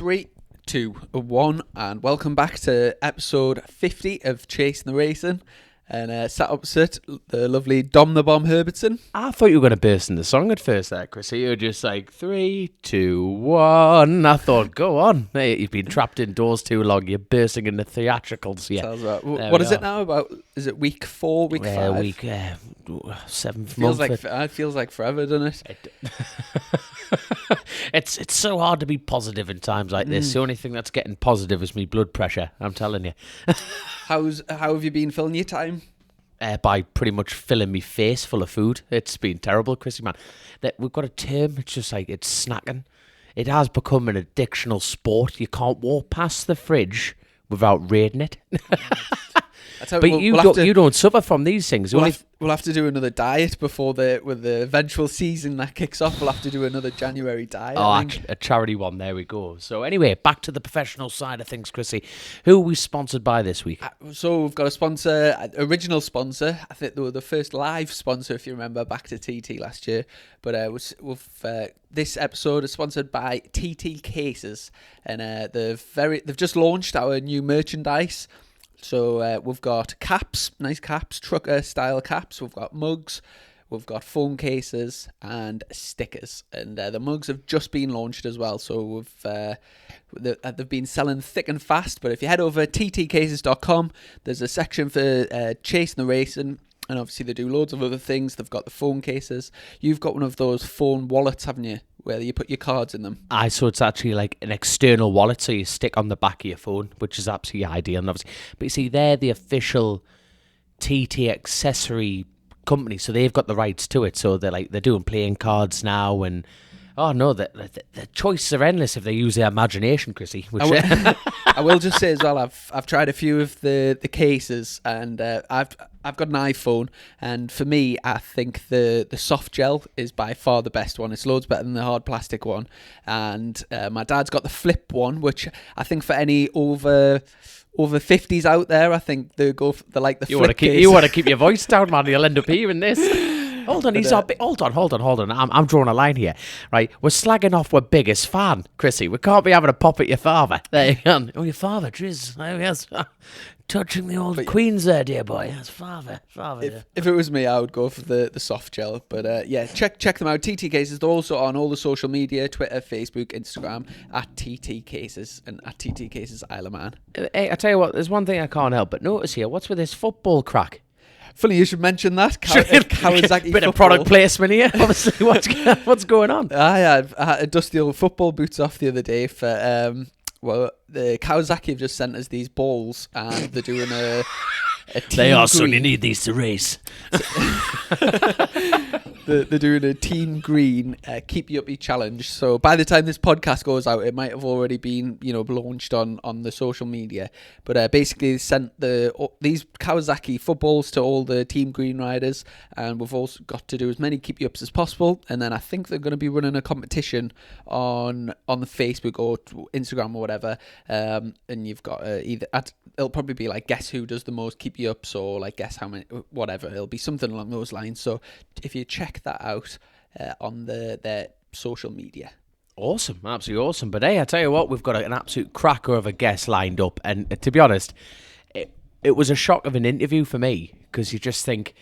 3, 2, 1, and welcome back to episode 50 of Chasing the Racing. And sat opposite the lovely Dom the Bomb Herbertson. I thought you were going to burst in the song at first there, Chris. You were just like, 3, 2, 1. I thought, go on. Hey, you've been trapped indoors too long. You're bursting into theatricals. Yeah. What is it now? Is it week 4, week 5? Week 7th month. It feels like forever, doesn't it? It's so hard to be positive in times like this. The only thing that's getting positive is me blood pressure, I'm telling you. How have you been filling your time? By pretty much filling me face full of food. It's been terrible, Chrissy, man. We've got a term, it's just like, it's snacking. It has become an addictional sport. You can't walk past the fridge without raiding it. But you don't suffer from these things. We'll have to do another diet before the eventual season that kicks off. We'll have to do another January diet. A charity one. There we go. So anyway, back to the professional side of things, Chrissy. Who are we sponsored by this week? So we've got a sponsor, original sponsor. I think they were the first live sponsor, if you remember, back to TT last year. But this episode is sponsored by TT Cases, and they've just launched our new merchandise. So we've got caps, nice caps, trucker style caps. We've got mugs, we've got phone cases and stickers. And the mugs have just been launched as well. So they've been selling thick and fast. But if you head over ttcases.com, there's a section for Chasing the Racing. And obviously they do loads of other things. They've got the phone cases. You've got one of those phone wallets, haven't you? Where you put your cards in them. So it's actually like an external wallet, so you stick on the back of your phone, which is absolutely ideal. And obviously, but you see, they're the official TT accessory company, so they've got the rights to it. So they're doing playing cards now, and the choices are endless if they use their imagination, Chrissy. I will just say as well, I've tried a few of the cases, and I've got an iPhone, and for me, I think the soft gel is by far the best one. It's loads better than the hard plastic one. And my dad's got the flip one, which I think for any over 50s out there, I think they like the flip case. You want to keep your voice down, man. You'll end up hearing this. Hold on, hold on. I'm drawing a line here, right? We're slagging off our biggest fan, Chrissy. We can't be having a pop at your father. There you go. Oh, your father, Driz. Oh, yes. Touching the old queens there, dear boy. That's father. If it was me, I would go for the soft gel. But yeah, check them out. TT Cases. They're also on all the social media, Twitter, Facebook, Instagram, at TT Cases and at TT Cases Isle of Man. Hey, I tell you what, there's one thing I can't help but notice here. What's with this football crack? Funny you should mention that. Kawasaki bit of product placement here. Obviously, what's going on? I had dust the old football boots off the other day for the Kawasaki have just sent us these balls, and they're doing a team They are, green. son. You need these to race. They're doing a team green keep you uppy challenge. So by the time this podcast goes out, it might have already been launched on the social media. But basically, they sent these Kawasaki footballs to all the team green riders, and we've also got to do as many keep you ups as possible. And then I think they're going to be running a competition on the Facebook or Instagram or whatever. And you've got it'll probably be like guess who does the most keep you ups, or like guess how many, whatever. It'll be something along those lines. So if you check that out on their social media. Awesome, absolutely awesome. But hey, I tell you what, we've got an absolute cracker of a guest lined up, and to be honest, it was a shock of an interview for me, because you just think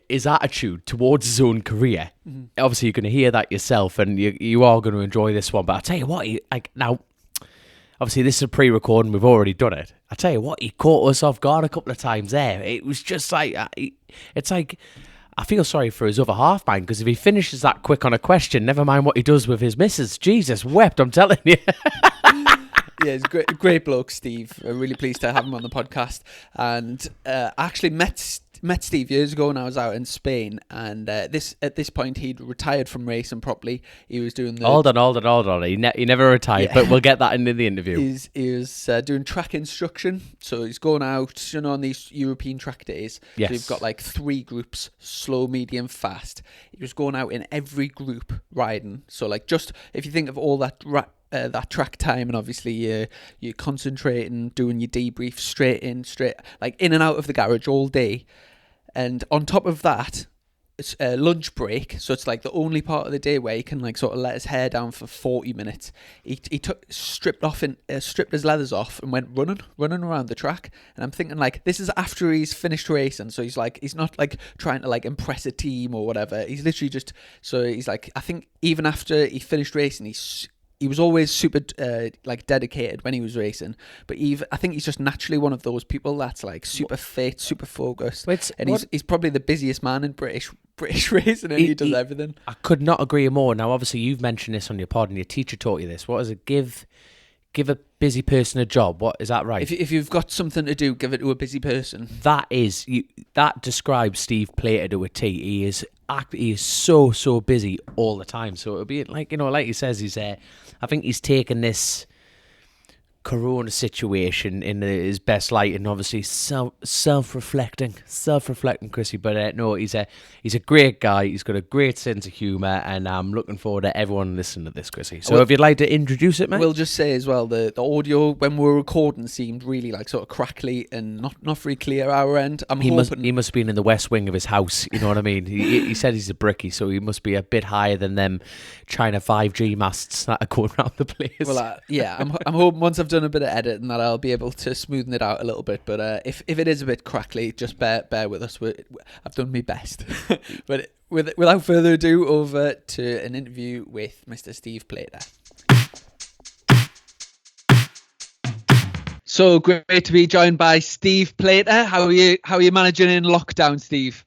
his attitude towards his own career. Obviously, you're going to hear that yourself, and you are going to enjoy this one. But I tell you what, now, obviously, this is a pre-recording. We've already done it. I tell you what, he caught us off guard a couple of times there. It was just like, it's like, I feel sorry for his other half, man, because if he finishes that quick on a question, never mind what he does with his missus. Jesus wept, I'm telling you. Yeah, he's a great bloke, Steve. I'm really pleased to have him on the podcast. And I actually met Steve years ago when I was out in Spain, and at this point he'd retired from racing properly. He was doing the... Hold on. He never retired, but we'll get that into the interview. He was doing track instruction, so he's going out, on these European track days. Yes. So you've got like 3 groups, slow, medium, fast. He was going out in every group riding. So like, just if you think of all that that track time, and obviously you're concentrating, doing your debrief straight like in and out of the garage all day. And on top of that, lunch break, so it's like the only part of the day where he can like sort of let his hair down for 40 minutes. He stripped his leathers off and went running around the track. And I'm thinking like, this is after he's finished racing, so he's not like trying to like impress a team or whatever. He's literally just, so he's like, I think even after he finished racing, he was always super like dedicated when he was racing, but I think he's just naturally one of those people that's like super fit, super focused, and he's probably the busiest man in British racing, and he does everything. I could not agree more. Now, obviously, you've mentioned this on your pod, and your teacher taught you this. What is it? Give a busy person a job. What is that right? If you've got something to do, give it to a busy person. That describes Steve Plater to a T. He is so busy all the time. So it'll be like, like he says, I think he's taken this Corona situation in his best light, and obviously self-reflecting, Chrissy. But no, he's a great guy. He's got a great sense of humour, and I'm looking forward to everyone listening to this, Chrissy. So if you'd like to introduce it, mate. We'll just say as well, the audio when we were recording seemed really like sort of crackly and not very clear our end. He must have been in the west wing of his house. You know what I mean? He said he's a brickie, so he must be a bit higher than them China 5G masts that are going around the place. Well, I'm hoping once I've done a bit of editing that I'll be able to smoothen it out a little bit. But if it is a bit crackly, just bear with us. I've done my best. But without further ado, over to an interview with Mr. Steve Plater. So great to be joined by Steve Plater. How are you managing in lockdown, Steve?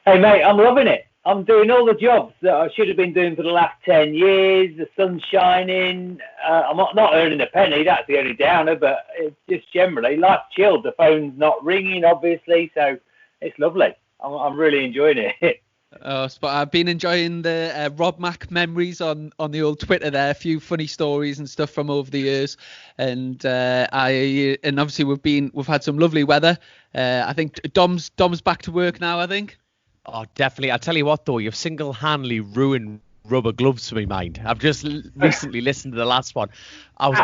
Hey mate, I'm loving it. I'm doing all the jobs that I should have been doing for the last 10 years. The sun's shining. I'm not earning a penny. That's the only downer, but it's just generally life's chilled. The phone's not ringing, obviously, so it's lovely. I'm really enjoying it. Oh, I've been enjoying the Rob Mac memories on the old Twitter there. A few funny stories and stuff from over the years, and obviously we've had some lovely weather. I think Dom's back to work now, I think. Oh, definitely. I tell you what, though, you've single-handedly ruined rubber gloves for me, mind. I've just recently listened to the last one. I was,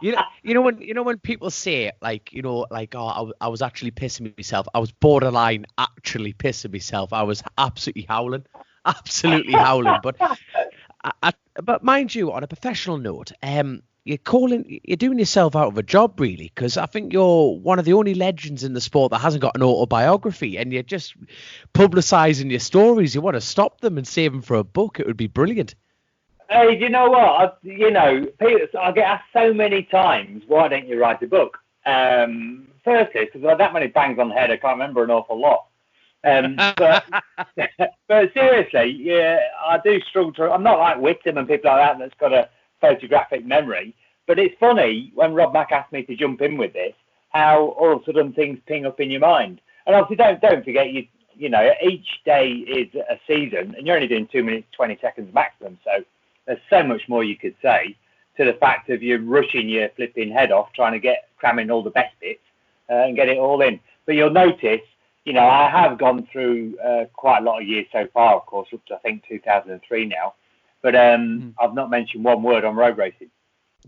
when people say like, oh, I was actually pissing myself. I was borderline actually pissing myself. I was absolutely howling. But mind you, on a professional note, you're doing yourself out of a job, really, because I think you're one of the only legends in the sport that hasn't got an autobiography, and you're just publicising your stories. You want to stop them and save them for a book. It would be brilliant. Hey, do you know what? I get asked so many times, why don't you write a book? Firstly, because I have that many bangs on the head, I can't remember an awful lot. But seriously, yeah, I do struggle to. I'm not like Whittam and people like that that's got a photographic memory, but it's funny when Rob Mac asked me to jump in with this, how all of a sudden things ping up in your mind. And obviously don't forget, each day is a season, and you're only doing 2 minutes 20 seconds maximum, so there's so much more you could say to the fact of you rushing your flipping head off trying to cram in all the best bits and get it all in. But you'll notice, I have gone through quite a lot of years so far, of course, up to I think 2003 now. But I've not mentioned one word on road racing.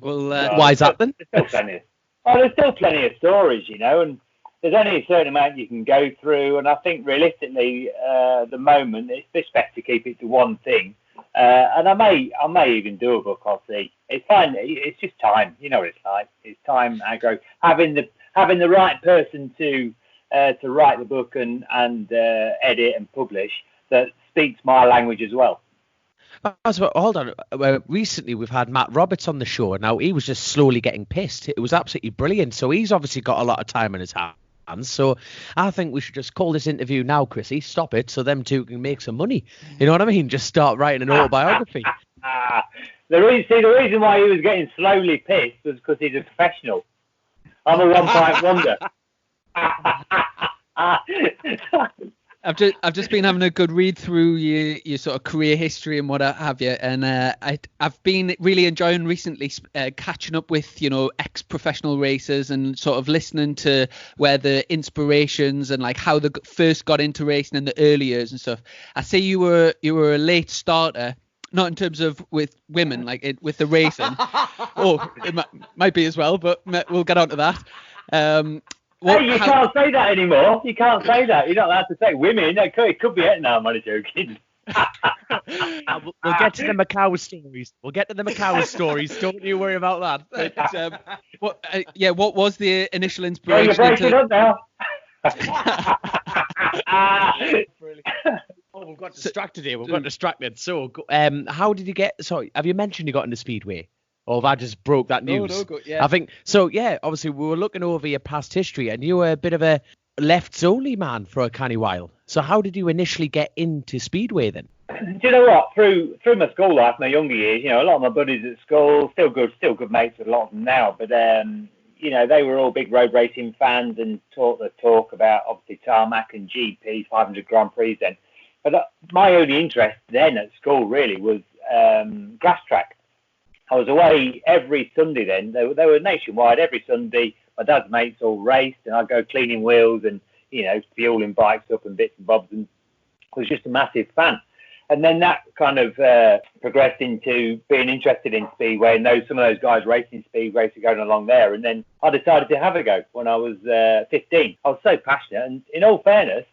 Well, why is that then? There's still plenty of stories, and there's only a certain amount you can go through. And I think realistically, at the moment, it's just best to keep it to one thing. And I may even do a book. I'll see. It's fine. It's just time. You know what it's like. It's time. Having the right person to write the book and edit and publish that speaks my language as well. Hold on. Recently, we've had Matt Roberts on the show. Now, he was just slowly getting pissed. It was absolutely brilliant. So he's obviously got a lot of time in his hands. So I think we should just call this interview now, Chrissy. Stop it so them two can make some money. You know what I mean? Just start writing an autobiography. The reason why he was getting slowly pissed was because he's a professional. I'm a one-point wonder. I've just been having a good read through your sort of career history and what have you, and I've been really enjoying recently catching up with ex-professional racers and sort of listening to where the inspirations and like how they first got into racing in the early years and stuff. I see you were a late starter, not in terms of with women, like with the racing. Oh, it might be as well, but we'll get on to that. Hey, you can't say that anymore. You can't say that. You're not allowed to say women. It could be it now. I'm only joking. We'll get to the Macau stories. Don't you worry about that. But, what was the initial Well, inspiration? you're breaking up now. Oh, we've got distracted here. So, how did you get? Sorry, have you mentioned you got into Speedway? Or have I just broke that news? Yeah. I think so. Yeah, obviously we were looking over your past history, and you were a bit of a lefts only man for a canny while. So how did you initially get into Speedway then? Do you know what? Through my school life, my younger years, a lot of my buddies at school, still good mates with a lot of them now. But they were all big road racing fans and taught the talk about obviously tarmac and GP 500 Grand Prix then. But my only interest then at school really was grass track. I was away every Sunday then. They were nationwide every Sunday. My dad's mates all raced, and I'd go cleaning wheels and fueling bikes up and bits and bobs, and I was just a massive fan. And then that kind of progressed into being interested in Speedway, and some of those guys racing Speedway were going along there. And then I decided to have a go when I was 15. I was so passionate, and in all fairness,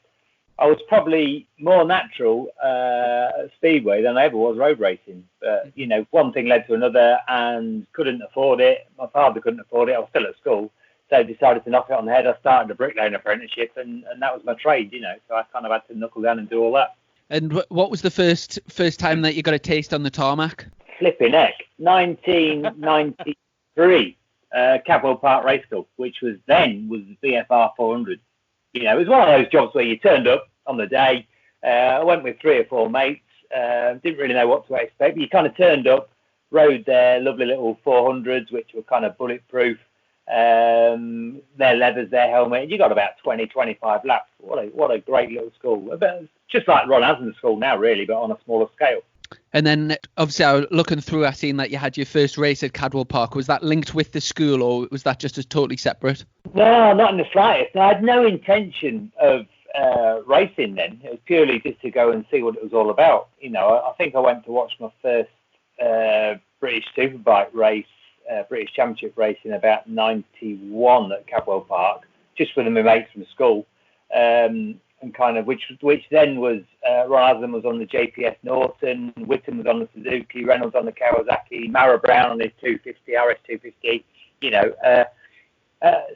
I was probably more natural at Speedway than I ever was road racing. But, one thing led to another, and couldn't afford it. My father couldn't afford it. I was still at school. So I decided to knock it on the head. I started a bricklaying apprenticeship, and that was my trade, So I kind of had to knuckle down and do all that. And what was the first time that you got a taste on the tarmac? Flipping heck. 1993, Cadwell Park Race School, which was the VFR 400. It was one of those jobs where you turned up on the day. I went with 3 or 4 mates. Didn't really know what to expect, but you kind of turned up, rode their lovely little 400s, which were kind of bulletproof. Their leathers, their helmet. And you got about 20, 25 laps. What a great little school. Just like Ron Haslam's school now, really, but on a smaller scale. And then, obviously, I was looking through, I seen that you had your first race at Cadwell Park. Was that linked with the school, or was that just as totally separate? No, not in the slightest. I had no intention of racing then. It was purely just to go and see what it was all about. I think I went to watch my first British Superbike race, British Championship race in about 91 at Cadwell Park, just with my mates from school. And kind of which then was Ron Haslam was on the JPS Norton, Whittam was on the Suzuki, Reynolds on the Kawasaki, Mara Brown on his 250 RS 250.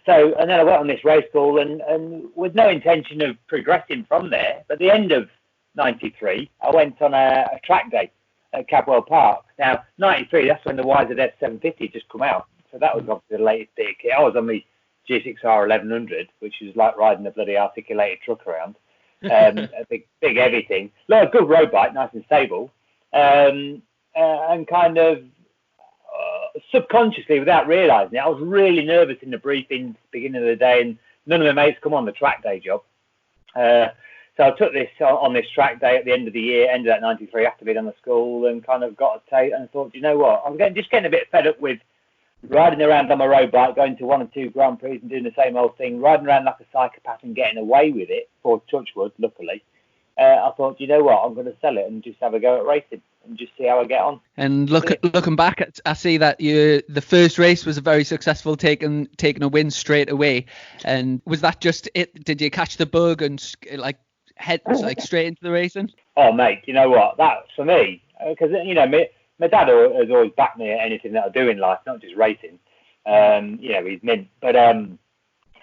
So and then I went on this race school and with no intention of progressing from there. But at the end of 93, I went on a track day at Cadwell Park. Now 93, that's when the YZF 750 just come out, so that was obviously the latest bit of kit. I was on the G6R 1100, which is like riding a bloody articulated truck around. A big heavy thing. Like a good road bike, nice and stable. And kind of subconsciously, without realising it, I was really nervous in the briefings beginning of the day, and none of my mates come on the track day job. So I took this on this track day at the end of the year, end of that 93, after being on the school, and kind of got a taste and thought, you know what, I'm just getting a bit fed up with riding around on my road bike, going to 1 or 2 Grand Prix and doing the same old thing, riding around like a psychopath and getting away with it, for touchwood, luckily. I thought, you know what, I'm going to sell it and just have a go at racing and just see how I get on. And looking back, I see that the first race was very successful, taking a win straight away. And was that just it? Did you catch the bug and head straight into the racing? Oh, mate, you know what, that for me, because my dad has always backed me at anything that I do in life, not just racing. He's mint. But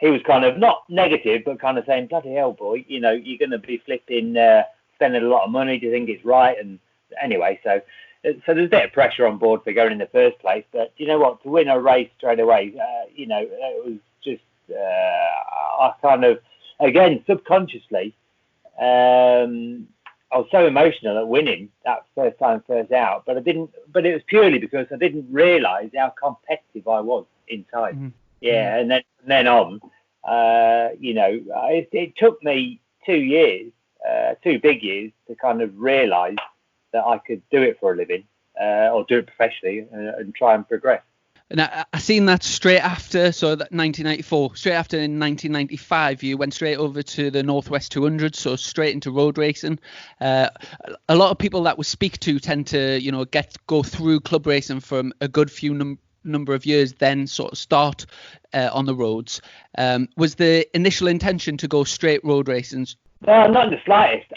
he was kind of not negative, but kind of saying, bloody hell, boy, you're going to be flipping, spending a lot of money. Do you think it's right? And anyway, so there's a bit of pressure on board for going in the first place. But you know what? To win a race straight away, it was just, I kind of, again, subconsciously, I was so emotional at winning that first time, first out, but it was purely because I didn't realise how competitive I was inside. Mm-hmm. Yeah, and then on, it took me 2 years, 2 big years, to kind of realise that I could do it for a living, or do it professionally, and try and progress. And I seen that straight after, so that 1994, straight after in 1995, you went straight over to the Northwest 200, so straight into road racing. A lot of people that we speak to tend to, go through club racing from a good few number of years then sort of start on the roads. Was the initial intention to go straight road racing? No, not in the slightest.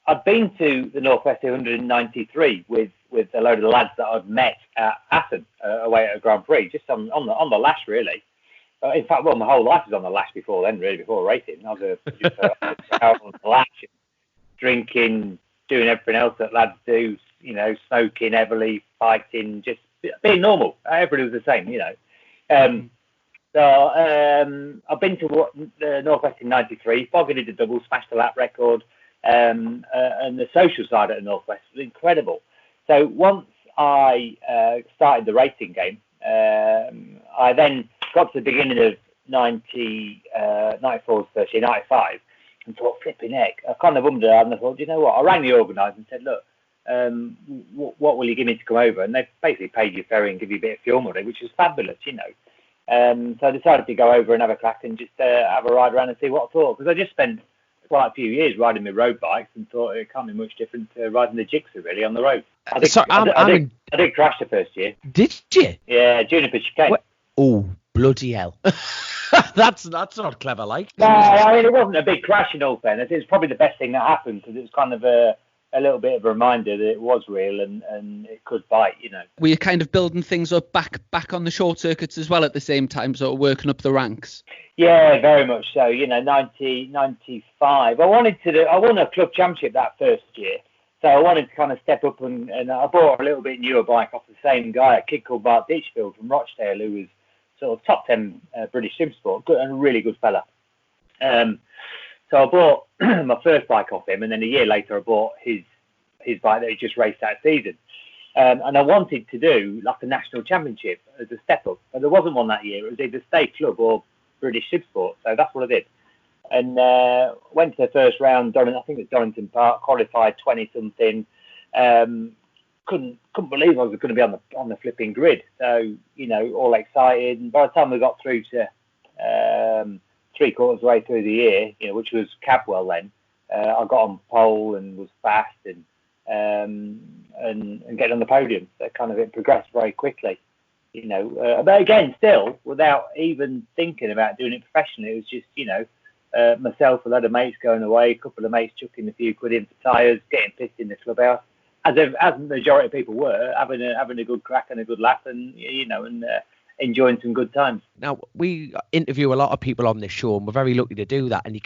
I'd been to the Northwest 200 in '93 with a load of the lads that I'd met at Assen away at a Grand Prix, just on the lash really. In fact, well, my whole life was on the lash before then, really, before racing. I was just out on the lash, drinking, doing everything else that lads do, smoking heavily, fighting, just being normal. Everybody was the same, So I've been to the Northwest in '93, did the double, smashed the lap record, and the social side at the Northwest was incredible. So once I started the racing game, I then got to the beginning of 94's first year, 95, and thought, flipping heck. I kind of ummed and I thought, you know what? I rang the organiser and said, look, what will you give me to come over? And they basically paid you ferry and give you a bit of fuel money, which was fabulous, So I decided to go over and have a crack and just have a ride around and see what I thought. Because I just spent quite a few years riding my road bikes and thought it can't be much different to riding the Jigsaw really on the road. I did crash the first year. Did you? Yeah, Juniper chicane. Oh, bloody hell. That's not clever, like. No, I mean, it wasn't a big crash in all fairness. It was probably the best thing that happened because it was kind of a little bit of a reminder that it was real and it could bite, Were you kind of building things up back on the short circuits as well at the same time, sort of working up the ranks? Yeah, very much so. 95. I won a club championship that first year. So I wanted to kind of step up and I bought a little bit newer bike off the same guy, a kid called Bart Ditchfield from Rochdale, who was sort of top 10 British Supersport, good and a really good fella. So I bought my first bike off him, and then a year later I bought his bike that he just raced that season. And I wanted to do like a national championship as a step up, but there wasn't one that year. It was either State Club or British Supersport, so that's what I did. And went to the first round. I think it was Donington Park. Qualified 20-something. Couldn't believe I was going to be on the flipping grid. So all excited. And by the time we got through to 3/4 of the way through the year, which was Cabwell then, I got on pole and was fast and getting on the podium. So kind of it progressed very quickly. But again, still without even thinking about doing it professionally, it was just myself, a lot of mates going away, a couple of mates chucking a few quid in for tyres, getting pissed in the clubhouse, as the majority of people were, having a good crack and a good laugh, and enjoying some good times. Now we interview a lot of people on this show, and we're very lucky to do that. And you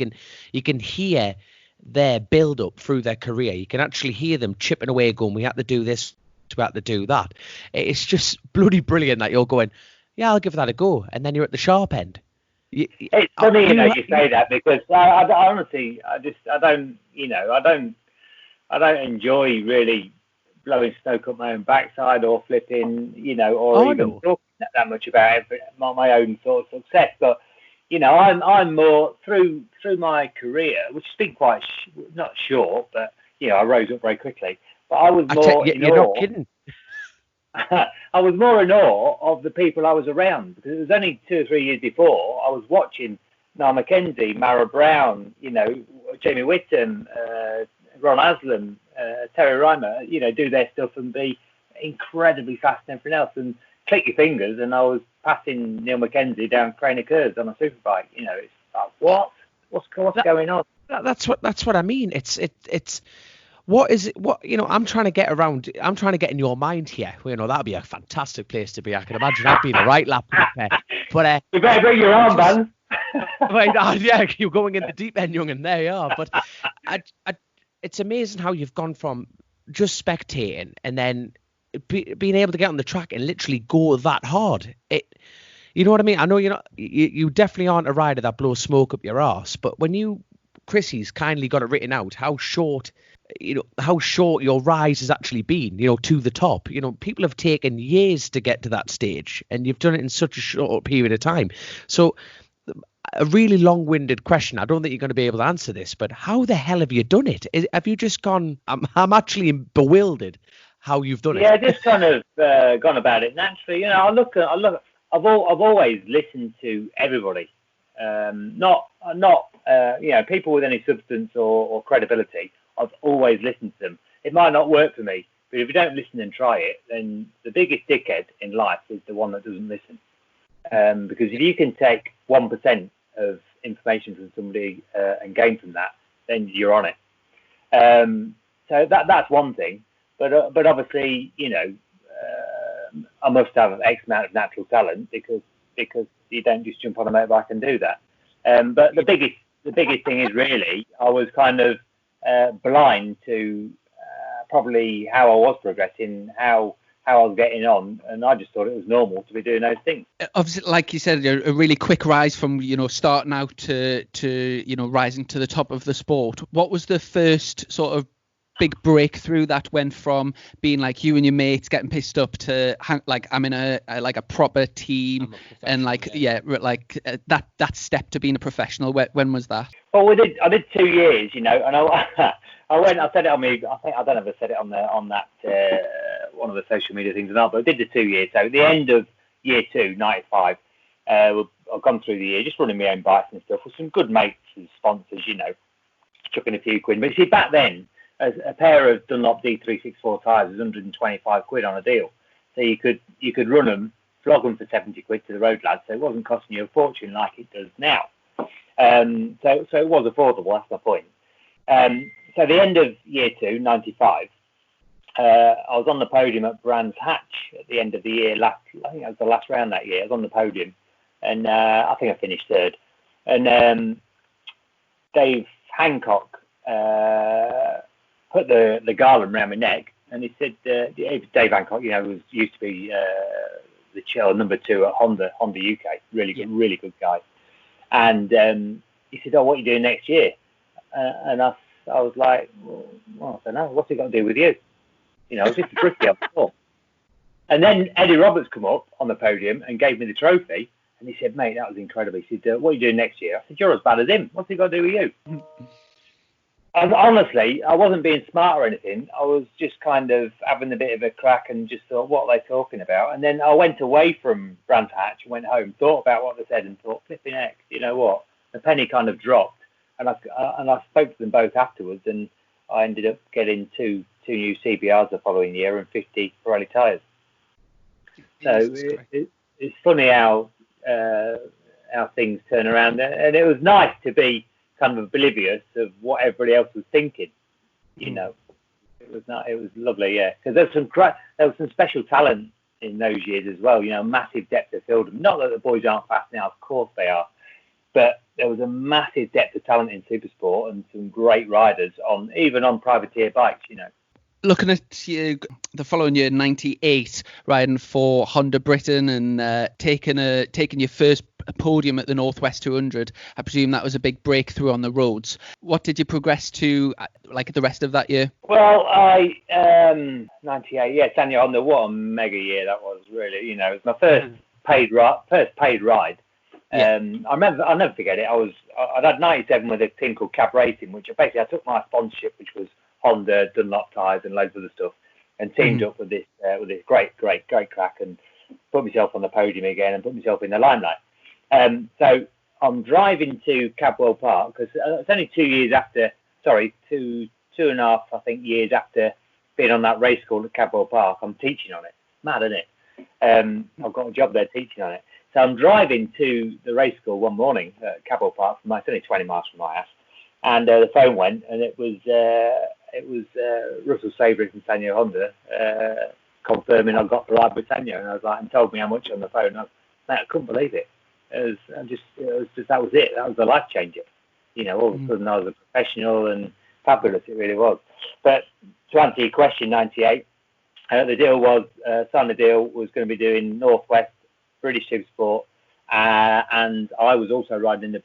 can hear their build up through their career. You can actually hear them chipping away, going, "We had to do this, we had to do that." It's just bloody brilliant that you're going, "Yeah, I'll give that a go," and then you're at the sharp end. It's funny, you say that, because I honestly, I don't enjoy really blowing smoke up my own backside or flipping, or even talking that much about my own sort of success. But I'm more through my career, which has been quite not short, but I rose up very quickly. But I was more you're not kidding. I was more in awe of the people I was around, because it was only 2 or 3 years before I was watching Niall Mackenzie, Mara Brown, Jamie Whittam, Ron Aslam, Terry Reimer, do their stuff and be incredibly fast and everything else, and click your fingers and I was passing Neil Mackenzie down Craner Curves on a superbike. It's like, what's going on? That's what I mean. It's what is it? What I'm trying to get around. I'm trying to get in your mind here. That'd be a fantastic place to be. I can imagine that being the right lap. But you better bring your armband. Right, yeah, you're going in the deep end, young, and there you are. But it's amazing how you've gone from just spectating and then being able to get on the track and literally go that hard. You know what I mean? I know you definitely aren't a rider that blows smoke up your arse, but when Chrissy's kindly got it written out how short your rise has actually been, to the top. People have taken years to get to that stage, and you've done it in such a short period of time. So a really long-winded question. I don't think you're going to be able to answer this, but how the hell have you done it? Have you just gone? I'm actually bewildered how you've done it. Yeah, just kind of gone about it naturally. I've always listened to everybody, not people with any substance or credibility. I've always listened to them. It might not work for me, But if you don't listen and try it, then the biggest dickhead in life is the one that doesn't listen. Because if you can take 1% of information from somebody and gain from that, then you're on it. So that's one thing. But obviously, I must have X amount of natural talent because you don't just jump on a motorbike and do that. But the biggest thing is really I was kind of blind to probably how I was progressing, how I was getting on, and I just thought it was normal to be doing those things. Obviously, like you said, a really quick rise from starting out to rising to the top of the sport. What was the first sort of big breakthrough that went from being like you and your mates getting pissed up to like I'm in a proper team and that step to being a professional? When was that? Well, I did 2 years, and I said it on me. I don't know if I said it on that one of the social media things or not, but I did the 2 years. So at the end of year 2, 95, I've gone through the year just running my own bikes and stuff with some good mates and sponsors, chucking a few quid. But see, back then, a pair of Dunlop D364 tyres was 125 quid on a deal. So you could run them, flog them for 70 quid to the road lads. So it wasn't costing you a fortune like it does now. So it was affordable. That's my point. So the end of year 2, 95, I was on the podium at Brands Hatch at the end of the year. I think that was the last round that year. I was on the podium, and I think I finished 3rd. And Dave Hancock put the garland around my neck, and he said, Dave Hancock, was used to be the chair number 2 at Honda UK, really good guy. And he said, "Oh, what are you doing next year?" And I was like, well, I don't know. What's it got to do with you? I was just a brickie up before. And then Eddie Roberts come up on the podium and gave me the trophy. And he said, "Mate, that was incredible." He said, "What are you doing next year?" I said, "You're as bad as him. What's it got to do with you?" And honestly, I wasn't being smart or anything. I was just kind of having a bit of a crack and just thought, what are they talking about? And then I went away from Brands Hatch, went home, thought about what they said and thought, flipping heck, you know what? The penny kind of dropped. And I spoke to them both afterwards, and I ended up getting two new CBRs the following year and 50 Pirelli tyres. So it's funny how things turn around. And it was nice to be kind of oblivious of what everybody else was thinking. It was lovely, yeah. Because there was some special talent in those years as well. Massive depth of field. Not that the boys aren't fast now, of course they are, but there was a massive depth of talent in Supersport and some great riders even on privateer bikes. Looking at the following year, 98, riding for Honda Britain and taking your first podium at the Northwest 200, I presume that was a big breakthrough on the roads. What did you progress to like the rest of that year? Well, 98, yeah, Sanya Honda, what a mega year that was, really. It was my first paid ride. Yeah. I'll never forget it. I'd had 97 with a team called Cab Racing, which basically I took my sponsorship, which was Honda, Dunlop tyres and loads of other stuff, and teamed up with this great crack and put myself on the podium again and put myself in the limelight. So I'm driving to Cabwell Park because it's only 2 years after, two and a half, I think, years after being on that race school at Cabwell Park. I'm teaching on it. Mad, isn't it? I've got a job there teaching on it. So I'm driving to the race school one morning at Cabwell Park. It's only 20 miles from my house, and the phone went, and it was Russell Savory from Sanyo Honda confirming I got the ride with Sanyo, and I was like, and told me how much on the phone. I couldn't believe it. That was it. That was the life changer. All of a sudden I was a professional and fabulous. It really was. But to answer your question, 98, the deal was signed the deal, was going to be doing Northwest, British Supersport, and I was also riding in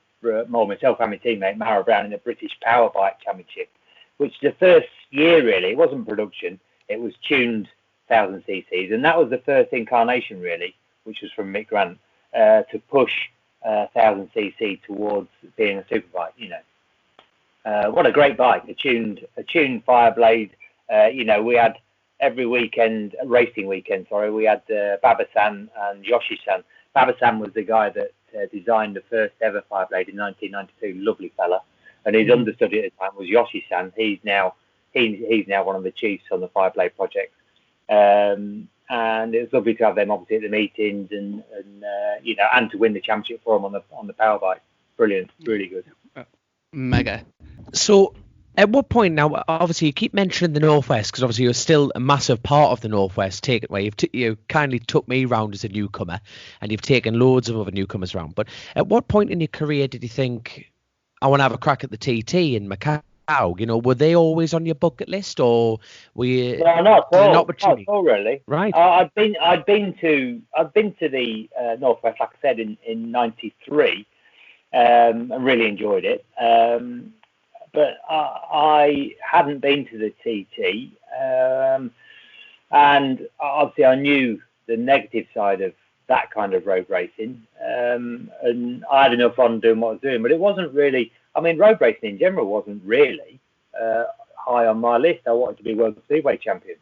myself and my teammate Mara Brown in the British Power Bike Championship, which the first year really, it wasn't production, it was tuned 1000 cc's, and that was the first incarnation really, which was from Mick Grant, to push 1000 cc towards being a superbike. What a great bike, a tuned Fireblade. We had every weekend, racing weekend, we had Babasan and Yoshi-san. Babasan was the guy that designed the first ever Fireblade in 1992, lovely fella. And his understudy at the time was Yoshi-san. He's now he's now one of the chiefs on the Fireplay project. And it's lovely to have them obviously at the meetings and to win the championship for them on the power bike. Brilliant, really good. Mega. So, at what point now? Obviously, you keep mentioning the Northwest because obviously you're still a massive part of the Northwest. Take it away. You kindly took me round as a newcomer, and you've taken loads of other newcomers round. But at what point in your career did you think, I want to have a crack at the TT in Macau? Were they always on your bucket list, or were you? No, not at all. An opportunity? Not at all, really. Right. I'd been to the Northwest, like I said, in '93, and really enjoyed it. But I hadn't been to the TT, and obviously I knew the negative side of that kind of road racing, and I had enough fun doing what I was doing. But it wasn't really. I mean, road racing in general wasn't really high on my list. I wanted to be World Speedway champion,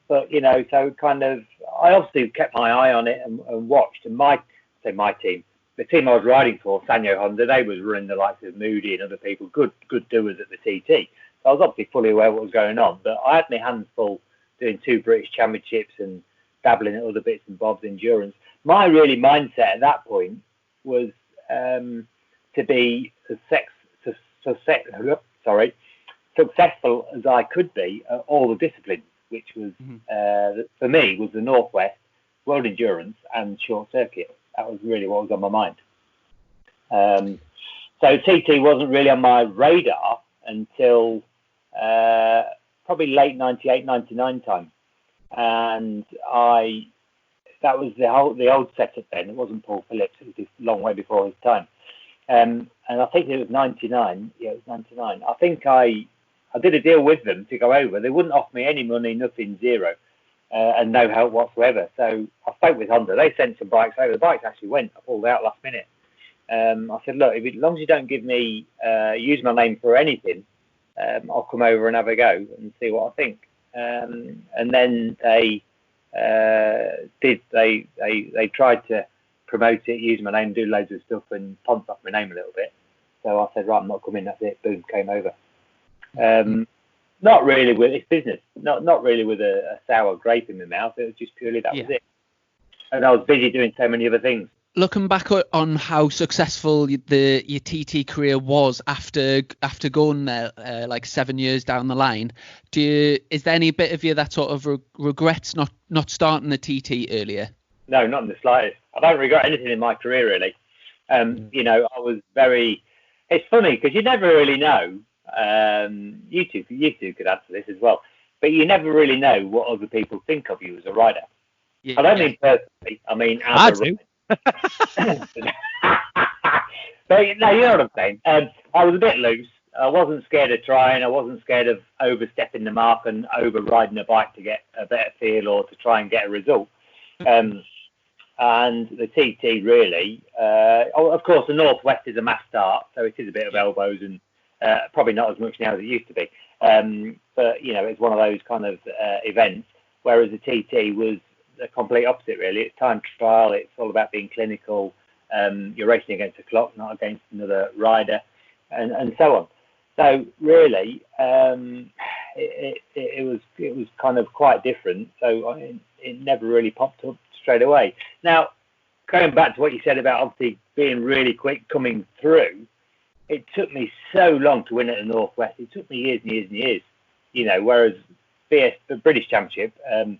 but so kind of I obviously kept my eye on it and watched. And my team. The team I was riding for, Sanyo Honda, they was running the likes of Moody and other people, good doers at the TT. So I was obviously fully aware of what was going on, but I had my hands full doing 2 British championships and dabbling at other bits and bobs endurance. My really mindset at that point was to be successful as I could be at all the disciplines, which was for me was the Northwest, World Endurance, and Short Circuit. That was really what was on my mind. So TT wasn't really on my radar until probably late 98, 99 time. And that was the old setup then. It wasn't Paul Phillips. It was a long way before his time. And I think it was 99. Yeah, it was 99. I think I did a deal with them to go over. They wouldn't offer me any money, nothing, zero. And no help whatsoever. So I spoke with Honda. They sent some bikes over. The bikes actually went. I pulled out last minute. I said, look, as long as you don't give me use my name for anything, I'll come over and have a go and see what I think. And then they did. They tried to promote it, use my name, do loads of stuff, and pumped off my name a little bit. So I said, right, I'm not coming. That's it. Boom, came over. Not really with it's business. Not really with a sour grape in my mouth. It was just purely that was it. And I was busy doing so many other things. Looking back on how successful your TT career was after going there, like 7 years down the line, is there any bit of you that sort of regrets not starting the TT earlier? No, not in the slightest. I don't regret anything in my career really. I was very. It's funny because you never really know. You two could answer this as well, but you never really know what other people think of you as a rider. Yeah, I don't mean personally. I mean as a rider. But no, you know what I'm saying. I was a bit loose. I wasn't scared of trying. I wasn't scared of overstepping the mark and overriding a bike to get a better feel or to try and get a result. And the TT really, of course, the Northwest is a mass start, so it is a bit of elbows and probably not as much now as it used to be. But, it's one of those kind of events, whereas the TT was the complete opposite, really. It's time trial. It's all about being clinical. You're racing against the clock, not against another rider, and so on. So really, it was kind of quite different. So it never really popped up straight away. Now, going back to what you said about obviously being really quick coming through, it took me so long to win at the Northwest. It took me years and years and years. Whereas the British Championship and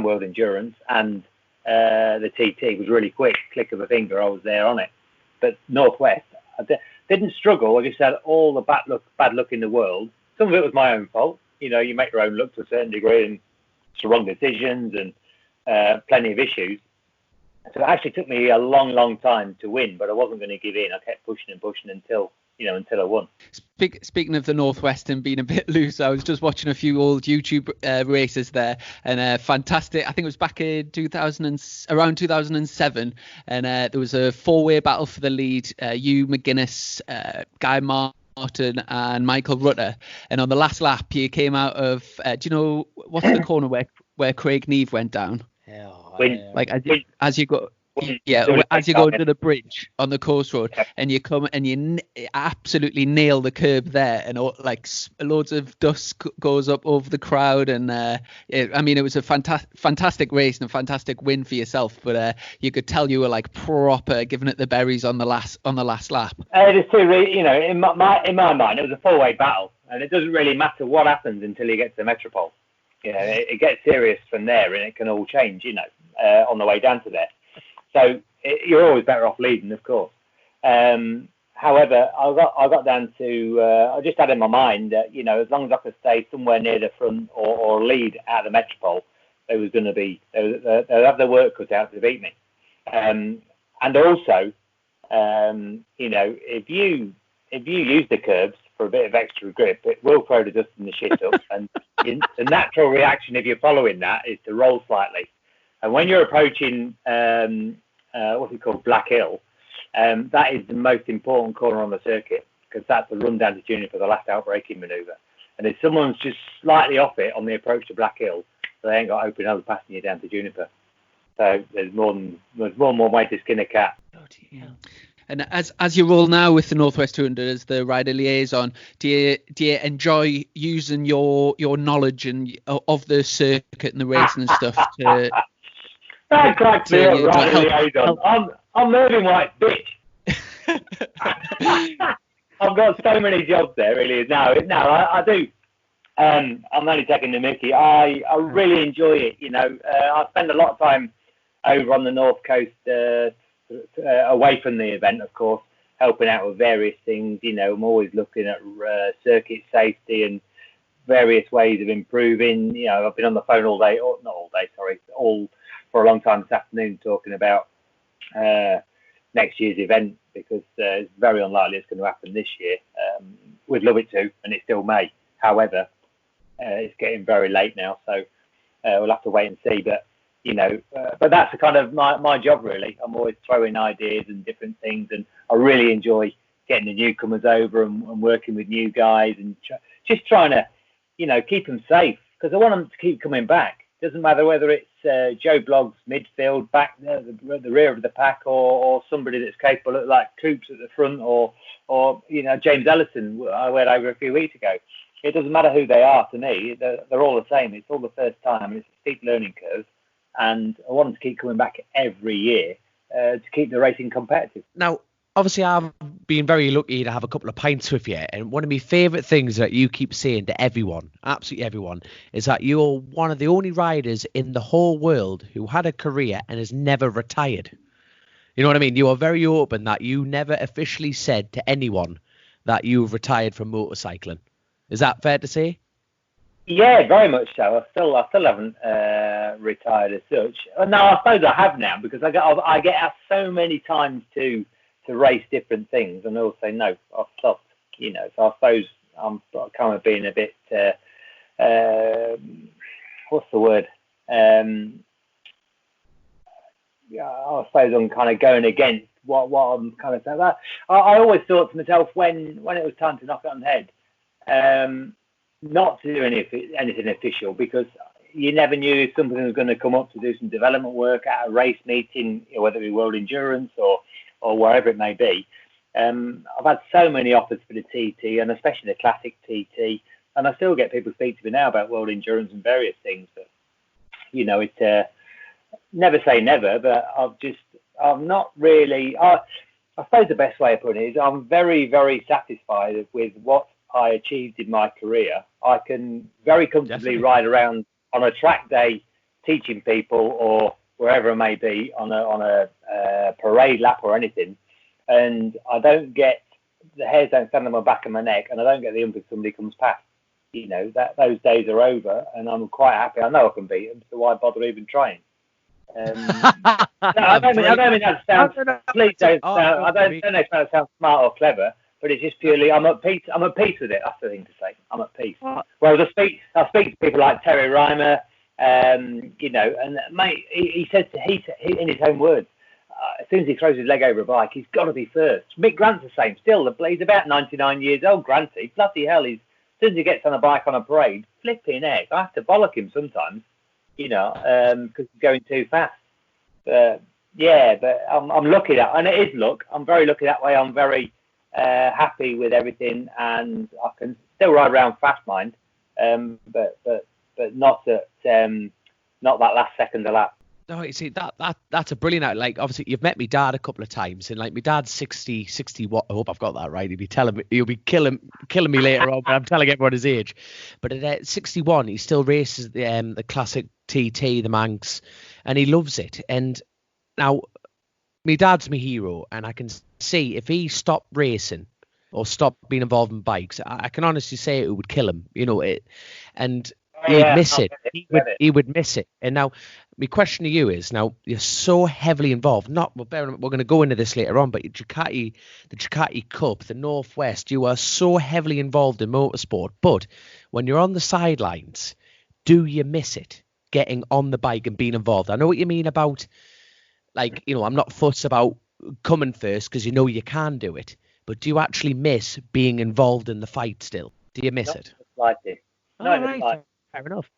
World Endurance and the TT was really quick. Click of a finger, I was there on it. But Northwest, I didn't struggle. I just had all the bad luck in the world. Some of it was my own fault. You make your own luck to a certain degree, and it's the wrong decisions and plenty of issues. So it actually took me a long, long time to win, but I wasn't going to give in. I kept pushing and pushing until I won. Speaking of the Northwest and being a bit loose, I was just watching a few old YouTube races there, and fantastic. I think it was back in around 2007, and there was a 4-way battle for the lead. Hugh McGuinness, Guy Martin, and Michael Rutter. And on the last lap, you came out of. Do you know what's the corner where Craig Neve went down? Like as you go. Yeah, as you go under the bridge on the coast road, and you come and you absolutely nail the curb there, and loads of dust goes up over the crowd, and it was a fantastic race and a fantastic win for yourself. But you could tell you were like proper giving it the berries on the last lap. There's two, in my mind, it was a four-way battle, and it doesn't really matter what happens until you get to the Metropole. It gets serious from there, and it can all change, on the way down to there. So you're always better off leading, of course. However, I got down to, I just had in my mind that, as long as I could stay somewhere near the front or lead out of the Metropole, there was going to be, they'll have their work cut out to beat me. And also, if you use the curbs for a bit of extra grip, it will throw the dust and the shit up. And the natural reaction, if you're following that, is to roll slightly. And when you're approaching, what's it called, Black Hill, that is the most important corner on the circuit, because that's the run down to Juniper for the last outbraking manoeuvre. And if someone's just slightly off it on the approach to Black Hill, they ain't got open hell passing you down to Juniper. So there's more than one way to skin a cat. Yeah. And as you roll now with the Northwest 200 as the rider liaison, do you enjoy using your knowledge and of the circuit and the racing and stuff to? That cracks me up, rider liaison. I'm moving like bitch. I've got so many jobs there, really. No, I do. I'm only taking the mickey. I really enjoy it. I spend a lot of time over on the North Coast, away from the event, of course, helping out with various things. I'm always looking at circuit safety and various ways of improving. I've been on the phone all for a long time this afternoon talking about next year's event, because it's very unlikely it's going to happen this year. We'd love it to, and it still may. However, it's getting very late now, so we'll have to wait and see. But but that's the kind of my job, really. I'm always throwing ideas and different things, and I really enjoy getting the newcomers over and working with new guys and just trying to, keep them safe, because I want them to keep coming back. Doesn't matter whether it's Joe Blogg's midfield, back the rear of the pack, or somebody that's capable of, like Coops at the front, or James Ellison I went over a few weeks ago. It doesn't matter who they are to me. They're all the same. It's all the first time. It's a steep learning curve. And I want them to keep coming back every year to keep the racing competitive. Now, obviously, I've been very lucky to have a couple of pints with you. And one of my favourite things that you keep saying to everyone, absolutely everyone, is that you're one of the only riders in the whole world who had a career and has never retired. You know what I mean? You are very open that you never officially said to anyone that you've retired from motorcycling. Is that fair to say? Yeah, very much so. I still haven't retired as such. No, I suppose I have now, because I get asked so many times to race different things, and I always say no, I've stopped. So I suppose I'm kind of being a bit what's the word? I suppose I'm kind of going against what I'm kind of saying. I always thought to myself when it was time to knock it on the head, not to do anything official, because you never knew if something was going to come up to do some development work at a race meeting, whether it be World Endurance or wherever it may be. I've had so many offers for the TT, and especially the classic TT, and I still get people speak to me now about World Endurance and various things. But it's never say never. But I'm not really. I suppose the best way of putting it is I'm very, very satisfied with what I achieved in my career. I can very comfortably ride around on a track day teaching people, or wherever it may be, on a parade lap or anything, and I don't get the hairs don't stand on my back and my neck, and I don't get the ump if somebody comes past. That those days are over, and I'm quite happy. I know I can beat them, so why bother even trying? No, I don't mean that sounds. Please don't. I don't know if that sounds smart or clever. But it's just purely, I'm at peace with it. That's the thing to say. I'm at peace. Whereas I speak to people like Terry Reimer, and mate, he says in his own words, as soon as he throws his leg over a bike, he's got to be first. Mick Grant's the same. Still, he's about 99 years old. Granty, bloody hell, as soon as he gets on a bike on a parade, flipping heck, I have to bollock him sometimes, because he's going too fast. Yeah, but I'm lucky that, and it is luck. I'm very lucky that way. I'm very happy with everything, and I can still ride around fast, mind, but not at not that last second of lap. No, you see that's a brilliant. Like, obviously you've met my dad a couple of times, and like my dad's 60. What? I hope I've got that right. He'll be killing me later on, but I'm telling everyone his age. But at 61, he still races the classic TT, the Manx, and he loves it. And now, my dad's my hero, and I can see if he stopped racing or stopped being involved in bikes, I can honestly say it would kill him. You know it, and he'd miss it. He would miss it. And now, my question to you is: now you're so heavily involved. We're going to go into this later on, but the Ducati Cup, the Northwest, you are so heavily involved in motorsport. But when you're on the sidelines, do you miss it? Getting on the bike and being involved. I know what you mean about, like, you know, I'm not fussed about coming first because you know you can do it. But do you actually miss being involved in the fight still? Do you miss it? Not the slightest. Fair enough.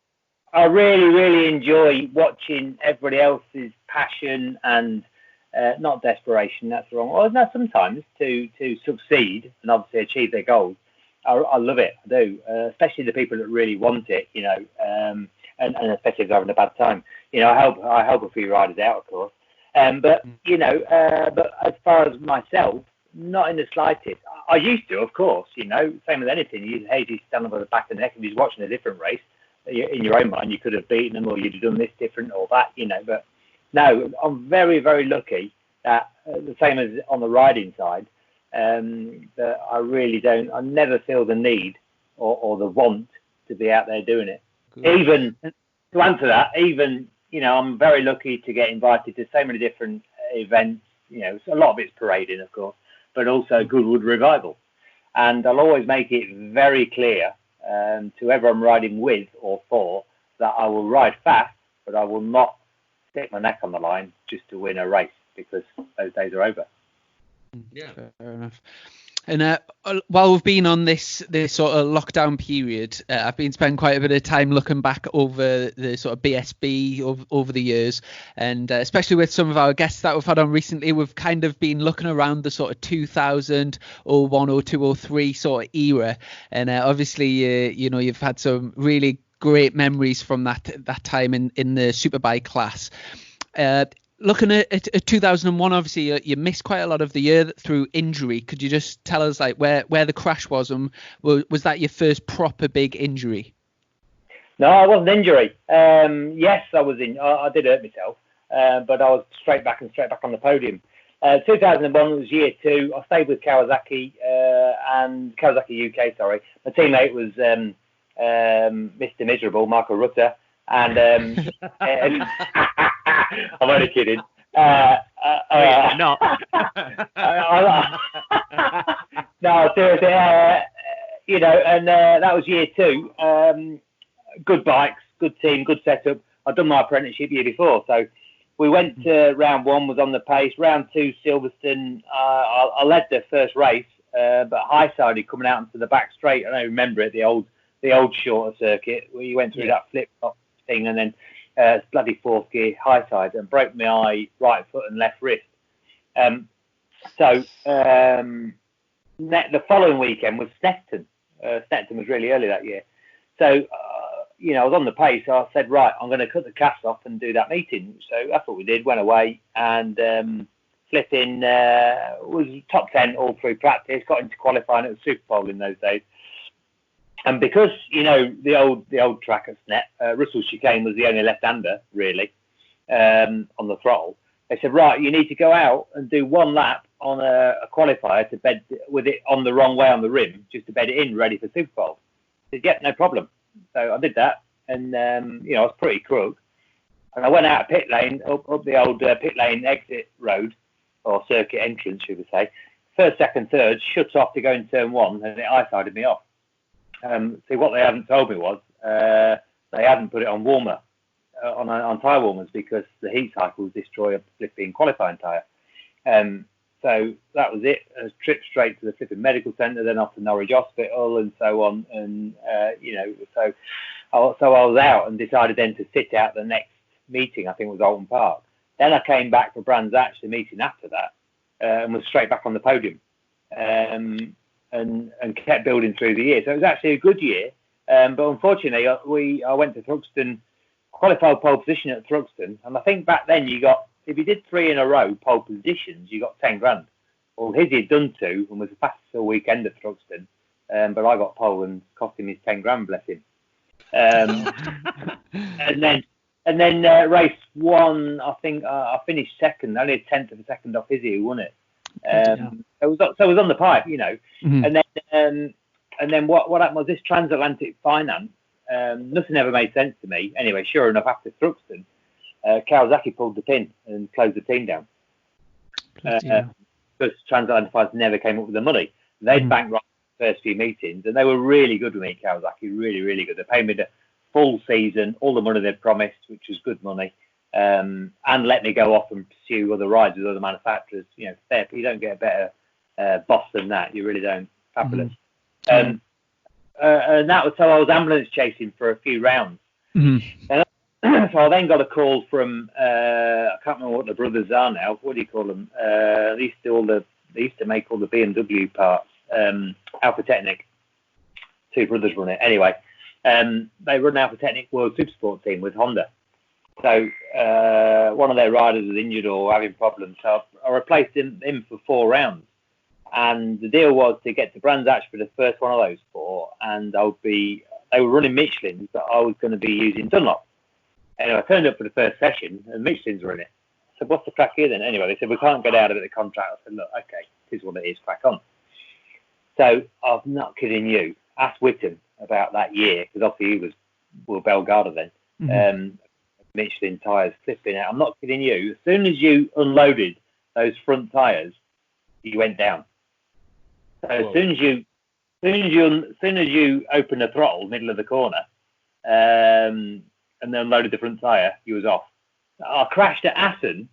I really, really enjoy watching everybody else's passion and not desperation. That's the wrong. Well, no, sometimes to succeed and obviously achieve their goals. I love it. I do, especially the people that really want it. You know, and especially if they're having a bad time. You know, I help a few riders out, of course. But you know, but as far as myself, not in the slightest. I used to, of course. You know, same with anything. You hate to stand up at the back of the neck if he's watching a different race. In your own mind, you could have beaten them, or you'd have done this different or that. You know, but no, I'm very, very lucky that the same as on the riding side. That I really don't. I never feel the need or the want to be out there doing it. Good. Even to answer that, you know, I'm very lucky to get invited to so many different events. You know, so a lot of it's parading, of course, but also Goodwood Revival. And I'll always make it very clear to whoever I'm riding with or for that I will ride fast, but I will not stick my neck on the line just to win a race, because those days are over. Yeah, fair enough. And while we've been on this sort of lockdown period, I've been spending quite a bit of time looking back over the sort of BSB over the years, and especially with some of our guests that we've had on recently, we've kind of been looking around the sort of 2000, 01, 02, 03 sort of era, and obviously, you know, you've had some really great memories from that time in the superbike class. Looking at 2001, obviously you missed quite a lot of the year through injury. Could you just tell us like where the crash was, and was that your first proper big injury? No, I wasn't injury. Yes, I was in. I did hurt myself, but I was straight back on the podium. 2001 was year 2. I stayed with Kawasaki and Kawasaki UK. Sorry, my teammate was Mr. Miserable, Michael Rutter, and I'm only kidding. Not. No, seriously. You know, and that was year 2. Good bikes, good team, good setup. I'd done my apprenticeship year before, so we went to round 1, was on the pace. Round 2, Silverstone. I led the first race, but high-sided coming out into the back straight. I don't remember it, the old shorter circuit where you went through that flip-flop thing, and then bloody 4th gear high side, and broke my right foot and left wrist. So the following weekend was Snetterton. Snetterton was really early that year. So, you know, I was on the pace. So I said, right, I'm going to cut the cast off and do that meeting. So that's what we did. Went away and flipping was top 10 all through practice. Got into qualifying at the Super Bowl in those days. And because, you know, the old track at Snet, Russell Chicane was the only left-hander, really, on the throttle. They said, right, you need to go out and do 1 lap on a qualifier to bed with it on the wrong way on the rim, just to bed it in, ready for Super Bowl. I said, yeah, no problem. So I did that, and, you know, I was pretty crook. And I went out of pit lane, up the old pit lane exit road, or circuit entrance, should we say. First, second, third, shut off to go in turn 1, and it eye-sided me off. See, what they hadn't told me was they hadn't put it on warmer, on tyre warmers, because the heat cycles destroy a flipping qualifying tyre. So that was it. A trip straight to the flipping medical centre, then off to Norwich Hospital, and so on. And you know, so I was out and decided then to sit out the next meeting. I think it was Alton Park. Then I came back for Brands Hatch, the meeting after that, and was straight back on the podium, and kept building through the year. So it was actually a good year. But unfortunately, I went to Thruxton, qualified pole position at Thruxton, and I think back then if you did 3 in a row pole positions, you got 10 grand. Well, Hizzy had done 2 and was the fastest all weekend at Thruxton, but I got pole and cost him his 10 grand, bless him. And then race 1, I think I finished second, only a tenth of a second off Hizzy, who won it. So it was on the pipe, And then what happened was this transatlantic finance. Nothing ever made sense to me. Anyway, sure enough, after Thruxton, Kawasaki pulled the pin and closed the team down. Because transatlantic finance never came up with the money. They'd bankrolled the first few meetings, and they were really good with me, Kawasaki, really, really good. They paid me the full season, all the money they'd promised, which was good money, and let me go off and pursue other rides with other manufacturers. Fair. You don't get a better boss than that. You really don't. Fabulous. And that was so I was ambulance chasing for a few rounds. And so I then got a call from I can't remember what the brothers are now. What do you call them? They used to make all the BMW parts. Alpha Technic. 2 brothers run it. Anyway, they run Alpha Technic World Supersport team with Honda. So one of their riders was injured or having problems. So I replaced him for 4 rounds. And the deal was to get to Brands Hatch for the first one of those 4, and they were running Michelin's, but I was going to be using Dunlop. Anyway, I turned up for the first session, and Michelin's were in it. I said, what's the crack here then? Anyway, they said, we can't get out of it, the contract. I said, look, okay, this is what it is, crack on. So, I'm not kidding you, asked Whittam about that year, because obviously he was Belgarda then, Michelin tyres flipping out. I'm not kidding you, as soon as you unloaded those front tyres, you went down. So as soon as you opened the throttle, middle of the corner, and then loaded the front tyre, you was off. I crashed at Assen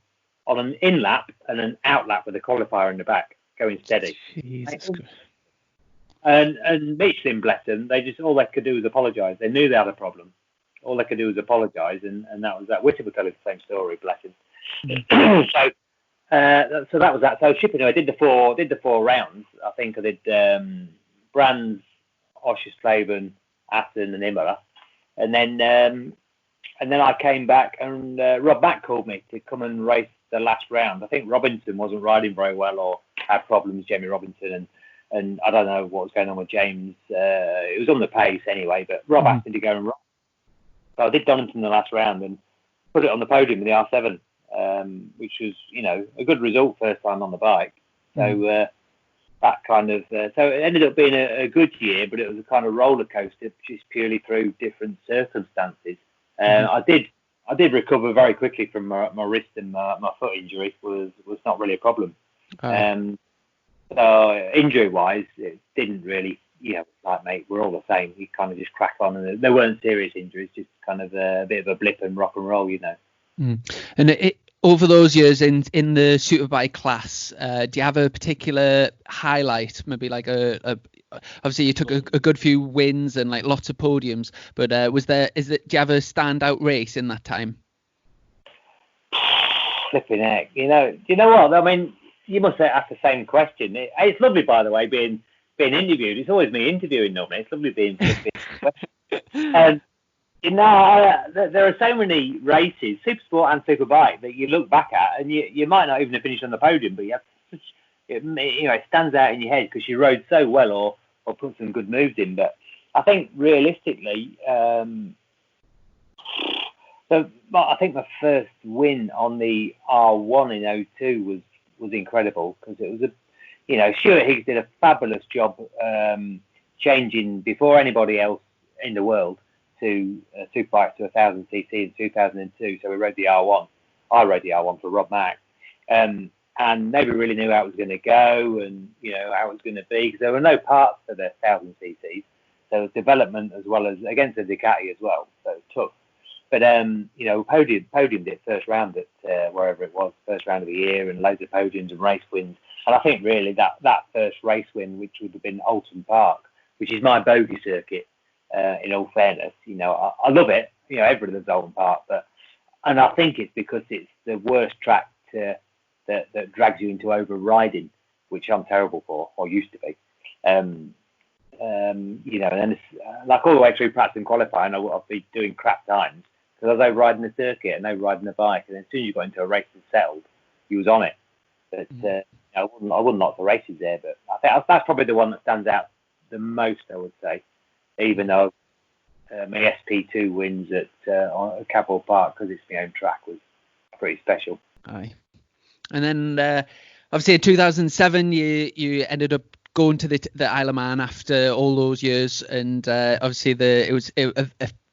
on an in lap and an out lap with a qualifier in the back, going steady. Jesus. And Michelin, bless them, all they could do was apologise. They knew they had a problem. All they could do was apologise, and that was that. Whittam would tell us the same story, bless him. So that was that. So shipping, I did the four rounds. I think I did Brands, Oschersleben, Assen, and Imola, and then I came back, and Rob Mack called me to come and race the last round. I think Robinson wasn't riding very well or had problems, Jamie Robinson, and I don't know what was going on with James. It was on the pace anyway, but Rob asked me to go and ride. So I did Donington the last round and put it on the podium with the R7. Which was, a good result first time on the bike. So that kind of, so it ended up being a good year, but it was a kind of roller coaster, just purely through different circumstances. I did recover very quickly from my wrist, and my foot injury was not really a problem. So injury wise, it didn't really, like, mate, we're all the same. You kind of just crack on, and there weren't serious injuries, just kind of a bit of a blip and rock and roll, And over those years in the superbike class, do you have a particular highlight? Maybe like obviously you took a good few wins and like lots of podiums, but do you have a standout race in that time? Flipping heck, do you know what? I mean, you must ask the same question. It's lovely, by the way, being interviewed. It's always me interviewing normally. It's lovely being and there are so many races, Supersport and Superbike, that you look back at, and you might not even have finished on the podium, but you have such, it stands out in your head because you rode so well or put some good moves in. But I think realistically, I think my first win on the R1 in 02 was incredible, because it was Stuart Higgs did a fabulous job changing before anybody else in the world to Superbike to 1000cc in 2002. So we rode the R1. I rode the R1 for Rob Mack. And nobody really knew how it was going to go and, how it was going to be, because there were no parts for the 1000cc. So it was development as well as against the Ducati as well. So it took. But, podiumed it first round at wherever it was, first round of the year, and loads of podiums and race wins. And I think really that first race win, which would have been Alton Park, which is my bogey circuit, in all fairness, I love it. Everybody loves Alton Park, but and I think it's because it's the worst track that drags you into overriding, which I'm terrible for, or used to be. And then it's, like all the way through practice and qualifying, I'll be doing crap times because I was overriding the circuit and overriding the bike. And then as soon as you got into a race and settled, you was on it. But I wouldn't knock the races there. But I think that's probably the one that stands out the most, I would say, even though my SP2 wins at Cabell Park because it's my own track was pretty special. Aye. And then obviously in 2007 you ended up going to the Isle of Man after all those years, and obviously it was a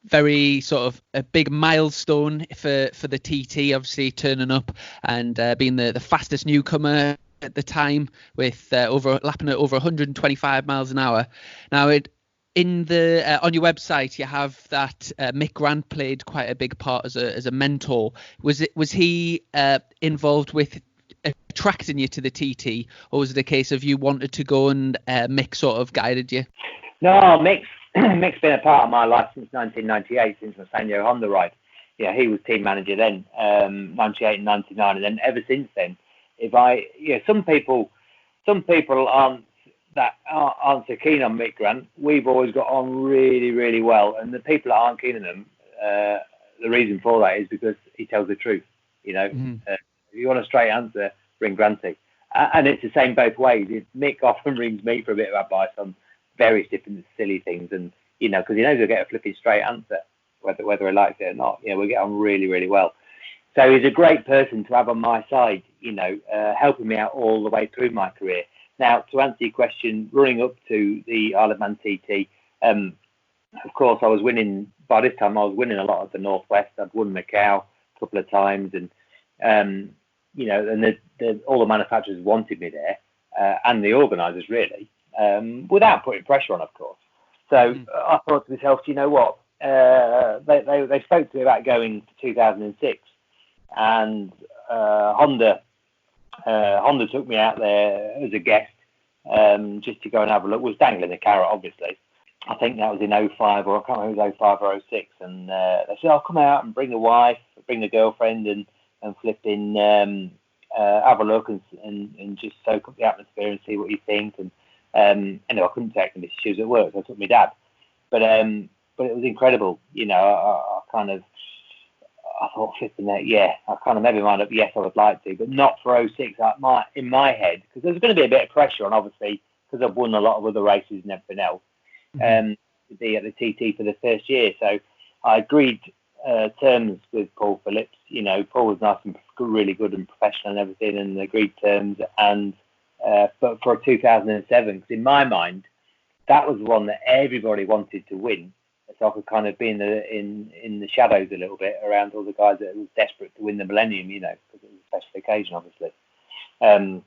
very sort of a big milestone for the TT, obviously turning up and being the fastest newcomer at the time with lapping at over 125 miles an hour. Now in the on your website you have that Mick Grant played quite a big part as a mentor. Was he involved with attracting you to the TT, or was it a case of you wanted to go and Mick sort of guided you? No, Mick's been a part of my life since 1998, since my Sanyo Honda ride. Yeah, he was team manager then, 98 and 99, and then ever since then, some people aren't so keen on Mick Grant. We've always got on really, really well, and the people that aren't keen on him, the reason for that is because he tells the truth. If you want a straight answer, ring Granty. And it's the same both ways. Mick often rings me for a bit of advice on various different silly things, and because he knows he'll get a flipping straight answer, whether he likes it or not. We get on really, really well. So he's a great person to have on my side, helping me out all the way through my career. Now, to answer your question, running up to the Isle of Man TT, of course, I was winning. By this time, I was winning a lot of the Northwest. I'd won Macau a couple of times, and and all the manufacturers wanted me there, and the organisers really, without putting pressure on, of course. So I thought to myself, you know what? They spoke to me about going to 2006, and Honda took me out there as a guest, just to go and have a look. Was dangling the carrot, obviously. I think that was in 05, or I can't remember if it was 05 or 06, and they said, "I'll come out and bring the wife, bring the girlfriend, and flipping have a look and just soak up the atmosphere and see what you think." And I couldn't take them because she was at work, so I took my dad. But it was incredible. I thought flipping that, yeah, I kind of made my mind up, yes, I would like to, but not for 06 in my head, because there's going to be a bit of pressure on, obviously, because I've won a lot of other races and everything else, to be at the TT for the first year. So I agreed terms with Paul Phillips. Paul was nice and really good and professional and everything, and agreed terms. And but for 2007, because in my mind, that was the one that everybody wanted to win. So I could kind of be in the shadows a little bit around all the guys that were desperate to win the Millennium, because it was a special occasion, obviously. And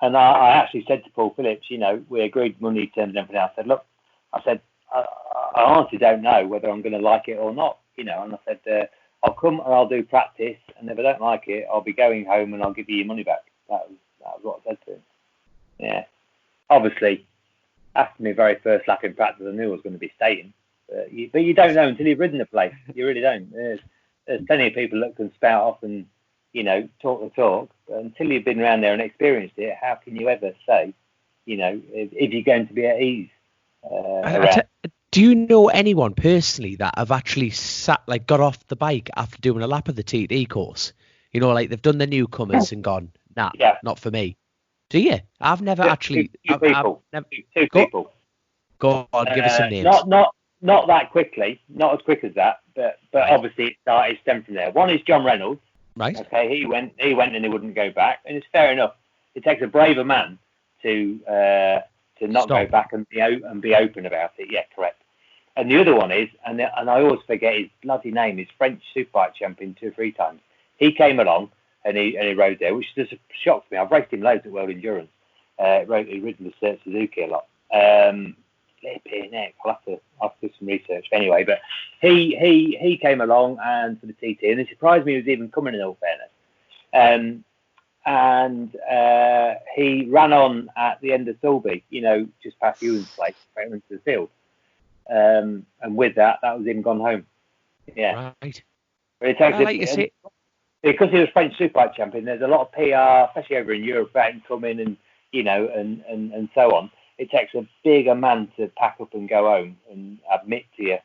I actually said to Paul Phillips, we agreed money terms and everything else. I said, I honestly don't know whether I'm going to like it or not, and I said, I'll come and I'll do practice, and if I don't like it, I'll be going home and I'll give you your money back. That was what I said to him. Yeah. Obviously, after my very first lap in practice, I knew I was going to be staying. But you don't know until you've ridden the place. You really don't. There's plenty of people that can spout off and, talk the talk. But until you've been around there and experienced it, how can you ever say, if you're going to be at ease? Do you know anyone personally that have actually got off the bike after doing a lap of the TT course? They've done the newcomers and gone, nah, not for me. Do you? I've never actually. Two people. Two people. Go on, give us some names. Not that quickly, not as quick as that, but right. Obviously it stemmed from there. One is John Reynolds. Right. Okay, he went and he wouldn't go back, and it's fair enough. It takes a braver man to not go back and be open about it. Yeah, correct. And the other one is, and I always forget his bloody name, is French Supersport Champion 2 or 3 times. He came along and he rode there, which just shocked me. I've raced him loads at World Endurance. He ridden with Suzuki a lot. I'll have to do some research anyway. But he came along and for the TT, and it surprised me he was even coming, in all fairness. And he ran on at the end of Sulby, just past Ewan's place, straight into the field. And with that was him gone home. Yeah. Right. But it takes like you say, because he was French Superbike champion. There's a lot of PR, especially over in Europe, about him coming and and so on. It takes a bigger man to pack up and go home and admit to your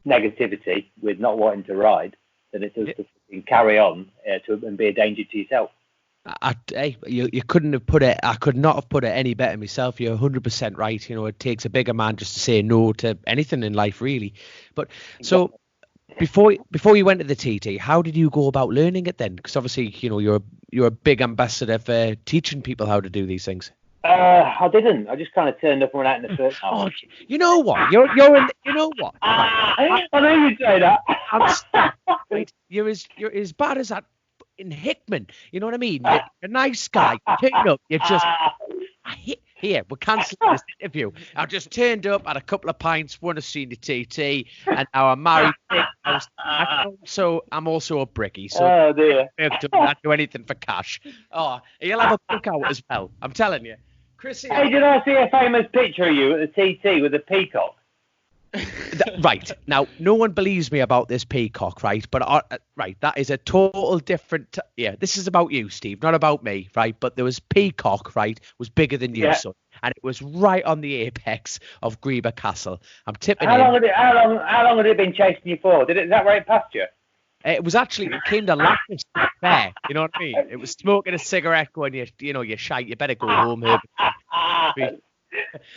negativity with not wanting to ride than it does to carry on and be a danger to yourself. You couldn't have put it. I could not have put it any better myself. You're 100% right. It takes a bigger man just to say no to anything in life, really. But so before you went to the TT, how did you go about learning it then? Because obviously, you're a big ambassador for teaching people how to do these things. I didn't. I just kind of turned up and went out in the first half. Oh, you know what? You're in. You know what? I know you'd say that. Right. You're as bad as that in Hickman. You know what I mean? You're a nice guy. Turn up. You're just. Here, we're cancelling this interview. I just turned up, had a couple of pints, won a senior TT, and now I'm married. I'm also a brickie. So oh dear. I'd do anything for cash. Oh, you'll have a cookout as well. I'm telling you. Chrissy. Hey, did I see a famous picture of you at the TT with a peacock? Right. Now, no one believes me about this peacock, right? But, right, that is a total different... this is about you, Steve, not about me, right? But there was peacock, right, was bigger than you, son. And it was right on the apex of Greba Castle. I'm tipping How long had it been chasing you for? Is that where it passed you? It came to Lapis there, you know what I mean? It was smoking a cigarette going, you're shite, you better go home, Herbert.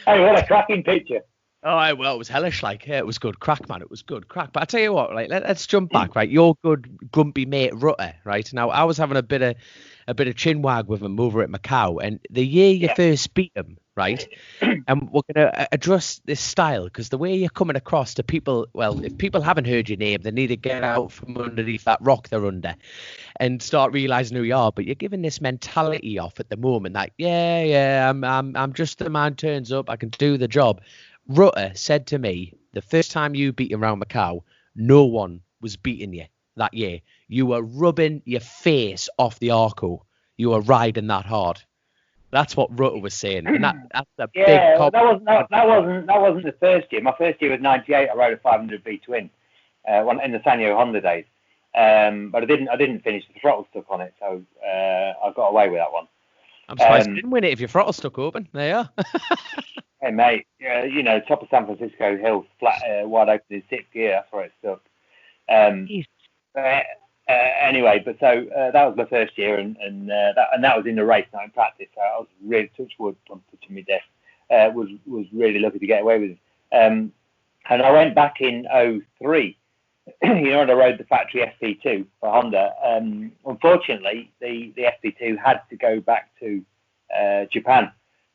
Hey, what a cracking picture. Oh, well, it was hellish, it was good crack, man. It was good crack. But I tell you what, right, let's jump back, right? Your good grumpy mate Rutter, right? Now, I was having a bit of chinwag with him over at Macau, and the year you first beat him, right? And we're going to address this style, because the way you're coming across to people, well, if people haven't heard your name, they need to get out from underneath that rock they're under and start realising who you are. But you're giving this mentality off at the moment that, I'm just the man turns up, I can do the job. Rutter said to me, the first time you beat him around Macau, no one was beating you that year. You were rubbing your face off the Arco. You were riding that hard. That's what Rutter was saying, and that's a big compliment. That wasn't the first year. My first year was '98. I rode a 500B twin, in the Sanyo Honda days. But I didn't finish. The throttle stuck on it, so I got away with that one. I'm surprised you didn't win it if your throttle stuck open. There you are. Hey mate, top of San Francisco Hill, flat, wide open in sixth gear. That's where it stuck. Anyway, but so that was my first year, and that was in the race, not in practice. So I was really, touch wood, I'm touching my desk. Was really lucky to get away with it. And I went back in '03. When I rode the factory FP2 for Honda. Unfortunately, the FP2 had to go back to Japan.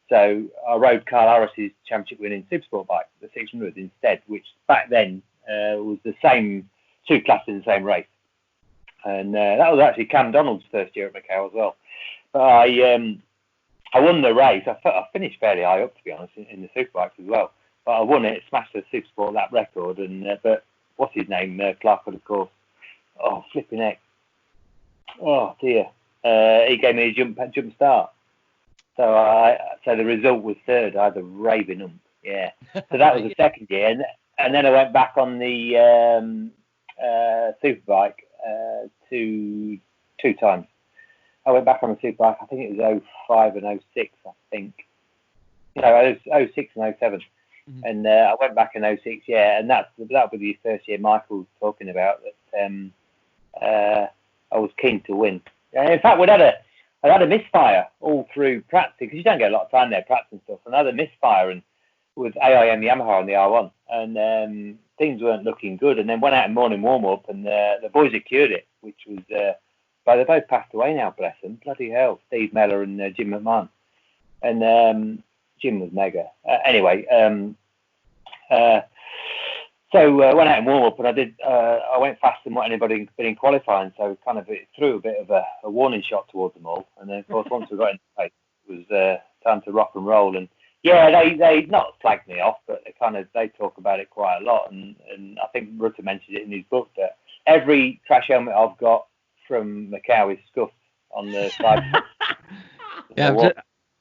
So I rode Carl Harris's championship winning Supersport bike, the 600 instead, which back then was the same, two classes in the same race. And that was actually Cam Donald's first year at Macau as well. But I won the race. I finished fairly high up, to be honest, in the Superbikes as well. But I won it, smashed the Supersport lap record. And but what's his name? Clark, of course. Oh, flipping heck. Oh dear. He gave me a jump start. So the result was third. I had a raving ump. Yeah. So that was the second year, and then I went back on the Superbike two times. I went back on the Superbike. I think it was 05 and 06. I think. No, 06 and 07. Mm-hmm. And I went back in 06. Yeah, and that was the first year Michael was talking about that. I was keen to win. In fact, I had a misfire all through practice because you don't get a lot of time there practicing stuff. And I had a misfire and with AIM Yamaha on the R1, and things weren't looking good. And then went out in morning warm up, and the boys had cured it, which was. But they both passed away now, bless them. Bloody hell, Steve Meller and Jim McMahon, and Jim was mega. Anyway, so went out in warm up, and I went faster than what anybody had been in qualifying, so kind of it threw a bit of a warning shot towards them all. And then of course once we got into the race, it was time to rock and roll. And yeah, they not flagged me off, but they talk about it quite a lot. And I think Rutter mentioned it in his book that every crash helmet I've got from Macau is scuffed on the side. Yeah,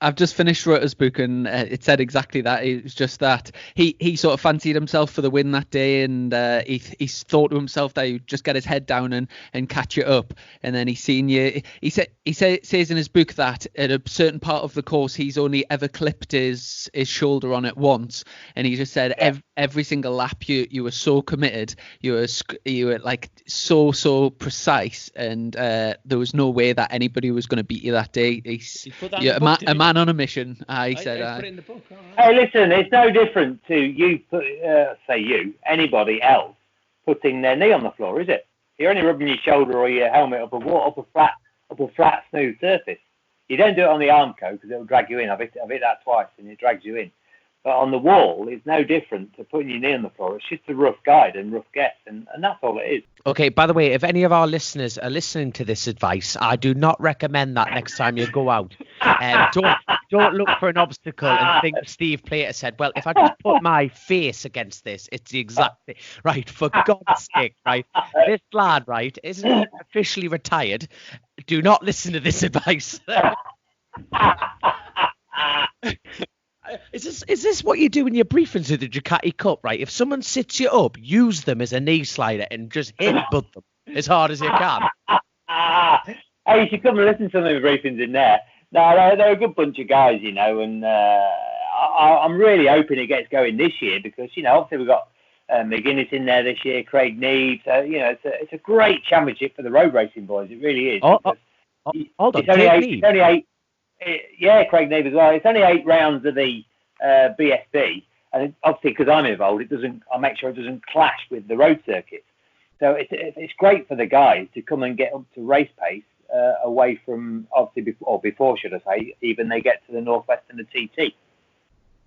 I've just finished Rutter's book, and it said exactly that. It was just that he sort of fancied himself for the win that day, and he thought to himself that he'd just get his head down and catch it up. And then he's seen you. He says in his book that at a certain part of the course he's only ever clipped his shoulder on it once, and he just said every single lap you were so committed, you were like so precise, and there was no way that anybody was going to beat you that day. A man on a mission. He said. Put it in the book. Hey, listen, it's no different to anybody else putting their knee on the floor, is it? You're only rubbing your shoulder or your helmet up a flat, smooth surface. You don't do it on the Armco because it'll drag you in. I've hit that twice and it drags you in. But on the wall, it's no different to putting your knee on the floor. It's just a rough guide and rough guess, and that's all it is. Okay, by the way, if any of our listeners are listening to this advice, I do not recommend that next time you go out. Don't look for an obstacle and think Steve Plater said, well, if I just put my face against this, it's the exact thing. Right, for God's sake, right? This lad, right, isn't he officially retired? Do not listen to this advice. Is this what you do in your briefings with the Ducati Cup, right? If someone sits you up, use them as a knee slider and just headbutt them as hard as you can. Hey, you should come and listen to some of the briefings in there. No, they're a good bunch of guys, you know, and I'm really hoping it gets going this year because, you know, obviously we've got McGuinness in there this year, Craig Neave. So, you know, it's a great championship for the road racing boys. It really is. Hold on, it's only eight. Yeah, Craig Neave as well. It's only 8 rounds of the BSB, and obviously because I'm involved, I make sure it doesn't clash with the road circuits. So it's great for the guys to come and get up to race pace away from obviously before should I say, even they get to the Northwest and the TT.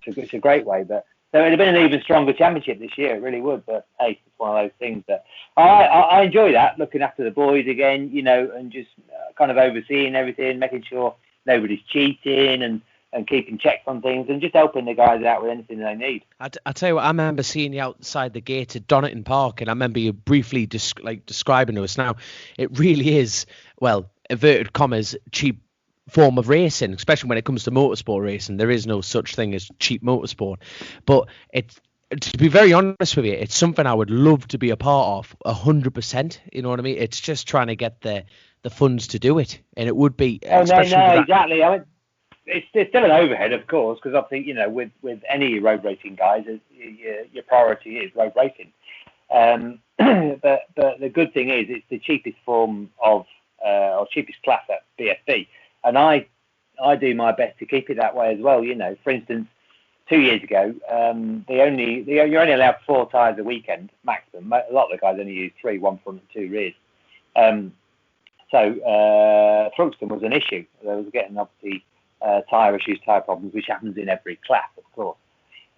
So it's a great way, but so it'd have been an even stronger championship this year. It really would. But hey, it's one of those things that I enjoy that, looking after the boys again, you know, and just kind of overseeing everything, making sure nobody's cheating and keeping checks on things and just helping the guys out with anything they need. I tell you what, I remember seeing you outside the gate at Donington Park, and I remember you briefly describing to us. Now, it really is, well, inverted commas, cheap form of racing, especially when it comes to motorsport racing. There is no such thing as cheap motorsport. But to be very honest with you, it's something I would love to be a part of, 100%. You know what I mean? It's just trying to get the funds to do it, and it would be. No, exactly. I mean, it's still an overhead, of course, because obviously, you know, with any road racing guys, your priority is road racing. But the good thing is, it's the cheapest form of or cheapest class at BSB, and I do my best to keep it that way as well. You know, for instance, 2 years ago, you're only allowed 4 tyres a weekend maximum. A lot of the guys only use 3, 1 front and 2 rears. So Thruxton was an issue. They was getting obviously tyre issues, tyre problems, which happens in every class, of course.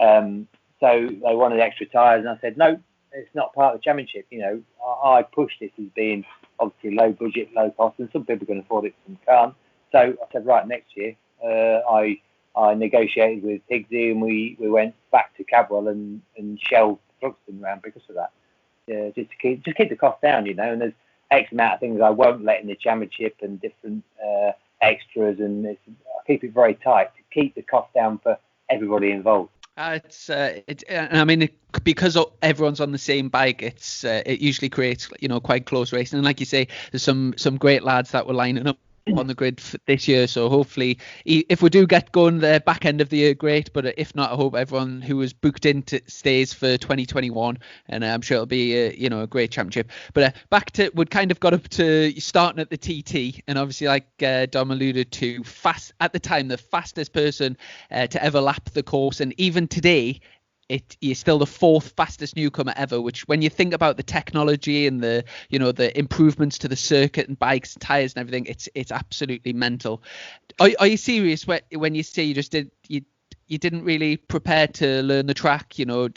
So they wanted extra tyres, and I said, no, it's not part of the championship. You know, I pushed this as being obviously low budget, low cost, and some people can afford it, some can't. So I said, right, next year, I negotiated with Higsy, and we went back to Cadwell and shelved Thruxton round because of that. Just to keep the cost down, you know, and there's X amount of things I won't let in the championship and different extras, and I keep it very tight to keep the cost down for everybody involved. I mean, because everyone's on the same bike, it usually creates, you know, quite close racing. And like you say, there's some great lads that were lining up on the grid this year, so hopefully if we do get going the back end of the year, great, but if not, I hope everyone who was booked in stays for 2021, and I'm sure it'll be a great championship. But back to, we'd kind of got up to starting at the TT, and obviously like Dom alluded to, fast at the time, the fastest person to ever lap the course, and even today you're still the 4th fastest newcomer ever, which when you think about the technology and the improvements to the circuit and bikes and tires and everything, it's absolutely mental. Are you serious when you say you didn't really prepare to learn the track? You know,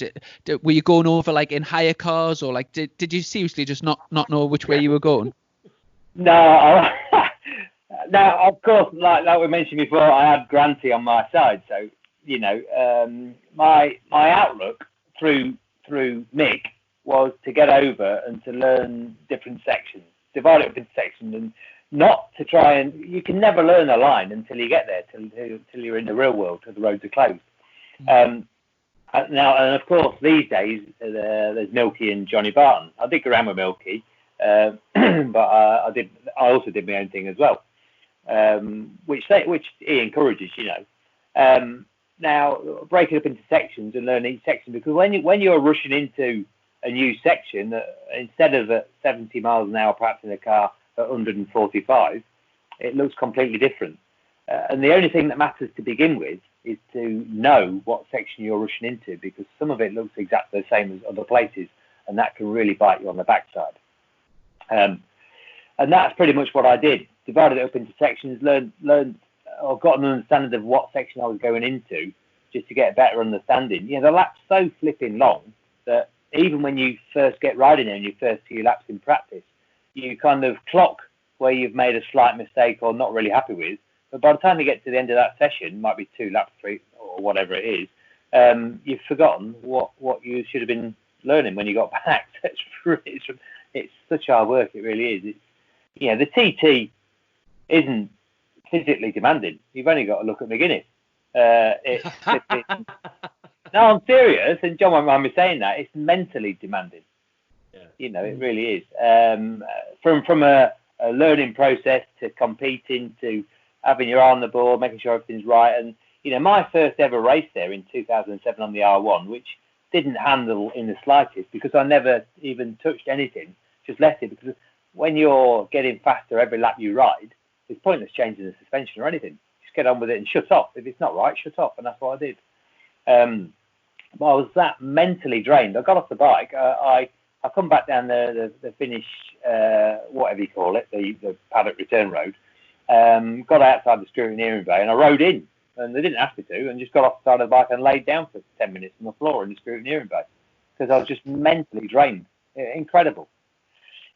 were you going over like in hire cars, or like did you seriously just not know which way you were going? No, now of course, like we mentioned before, I had Granty on my side, so you know, my outlook through Mick was to get over and to learn different sections, divide it up into sections, and not to try and, you can never learn a line until you get there, till you're in the real world, till the roads are closed. Now, and of course, these days, there's Milky and Johnny Barton. I dig around with Milky, but I also did my own thing as well, which he encourages, Now, breaking up into sections and learning each section, because when you're rushing into a new section, instead of at 70 miles an hour, perhaps in a car at 145, it looks completely different. And the only thing that matters to begin with is to know what section you're rushing into, because some of it looks exactly the same as other places, and that can really bite you on the backside. And that's pretty much what I did. Divided it up into sections, learned or got an understanding of what section I was going into, just to get a better understanding. The lap's so flipping long that even when you first get riding in your first few laps in practice, you kind of clock where you've made a slight mistake or not really happy with. But by the time you get to the end of that session, might be 2 laps, 3 or whatever it is, you've forgotten what you should have been learning when you got back. It's such hard work. It really is. The TT isn't physically demanding. You've only got to look at McGuinness. No, I'm serious, and John won't mind me saying that. It's mentally demanding. Yeah. It really is. From a learning process to competing to having your eye on the ball, making sure everything's right. And, my first ever race there in 2007 on the R1, which didn't handle in the slightest because I never even touched anything, just left it, because when you're getting faster every lap you ride, it's pointless changing the suspension or anything. Just get on with it and shut off. If it's not right, shut off. And that's what I did. But I was that mentally drained. I got off the bike. I come back down the finish, whatever you call it, the paddock return road. Got outside the scrutineering bay and I rode in, and they didn't ask me to, and just got off the side of the bike and laid down for 10 minutes on the floor in the scrutineering bay because I was just mentally drained. Incredible,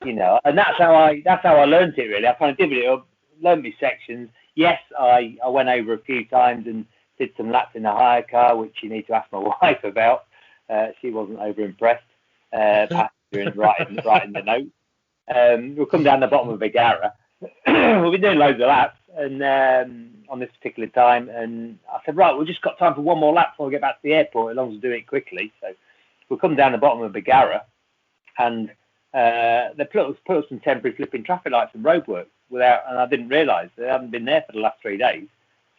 and that's how I learned it. Really, I kind of divvied it up, learned my sections. Yes, I went over a few times and did some laps in the hire car, which you need to ask my wife about. She wasn't over impressed. Writing the note. We'll come down the bottom of Vigara. We've been doing loads of laps, and on this particular time, and I said, right, we've just got time for one more lap before we get back to the airport, as long as we do it quickly. So we'll come down the bottom of Vigara, and they put up some temporary flipping traffic lights and roadwork and I didn't realise they hadn't been there for the last 3 days.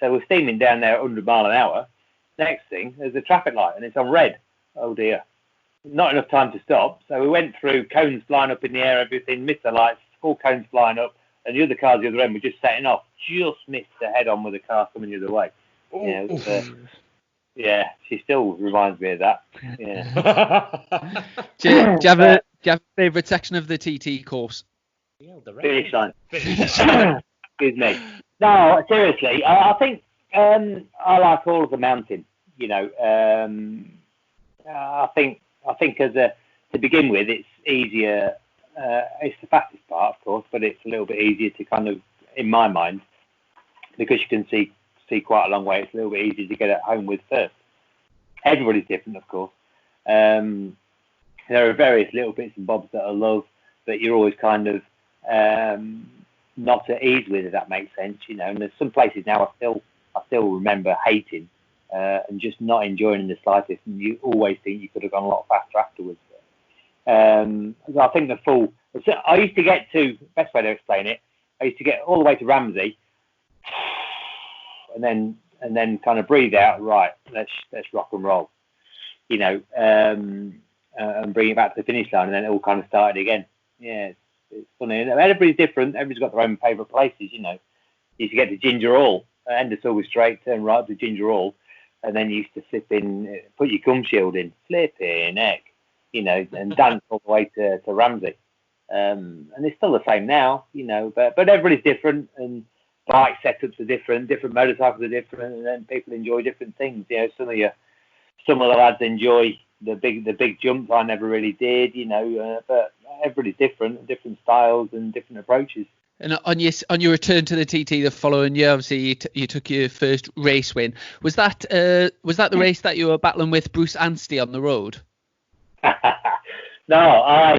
So we're steaming down there at 100 mile an hour. Next thing, there's a traffic light, and it's on red. Oh dear. Not enough time to stop. So we went through, cones flying up in the air, everything, missed the lights, all cones flying up, and the other cars the other end were just setting off. Just missed the head on with the car coming the other way. Yeah, she still reminds me of that. Yeah. do you have a favourite section of the TT course? Finish line. Excuse me. No, seriously, I think I like all of the mountain. I think to begin with, it's easier. It's the fastest part, of course, but it's a little bit easier to kind of, in my mind, because you can see quite a long way. It's a little bit easier to get at home with first. Everybody's different, of course. There are various little bits and bobs that I love, but you're always kind of not at ease with, if that makes sense. And there's some places now I still remember hating and just not enjoying in the slightest, and you always think you could have gone a lot faster afterwards. I think I used to get to, best way to explain it, I used to get all the way to Ramsey and then kind of breathe out, right, let's rock and roll, and bring it back to the finish line, and then it all kind of started again. Yeah, it's funny. Everybody's different. Everybody's got their own favourite places, You used to get to Ginger Hall, end of Silver Straight, turn right to Ginger Hall, and then you used to flip in, put your gum shield in, flipping heck, and dance all the way to Ramsey. And it's still the same now, but everybody's different, and bike setups are different motorcycles are different, and then people enjoy different things. Some of the lads enjoy the big jumps. I never really did, but everybody's different styles and different approaches. And on your return to the TT the following year, obviously you took your first race win. Was that the race that you were battling with Bruce Anstey on the road? No,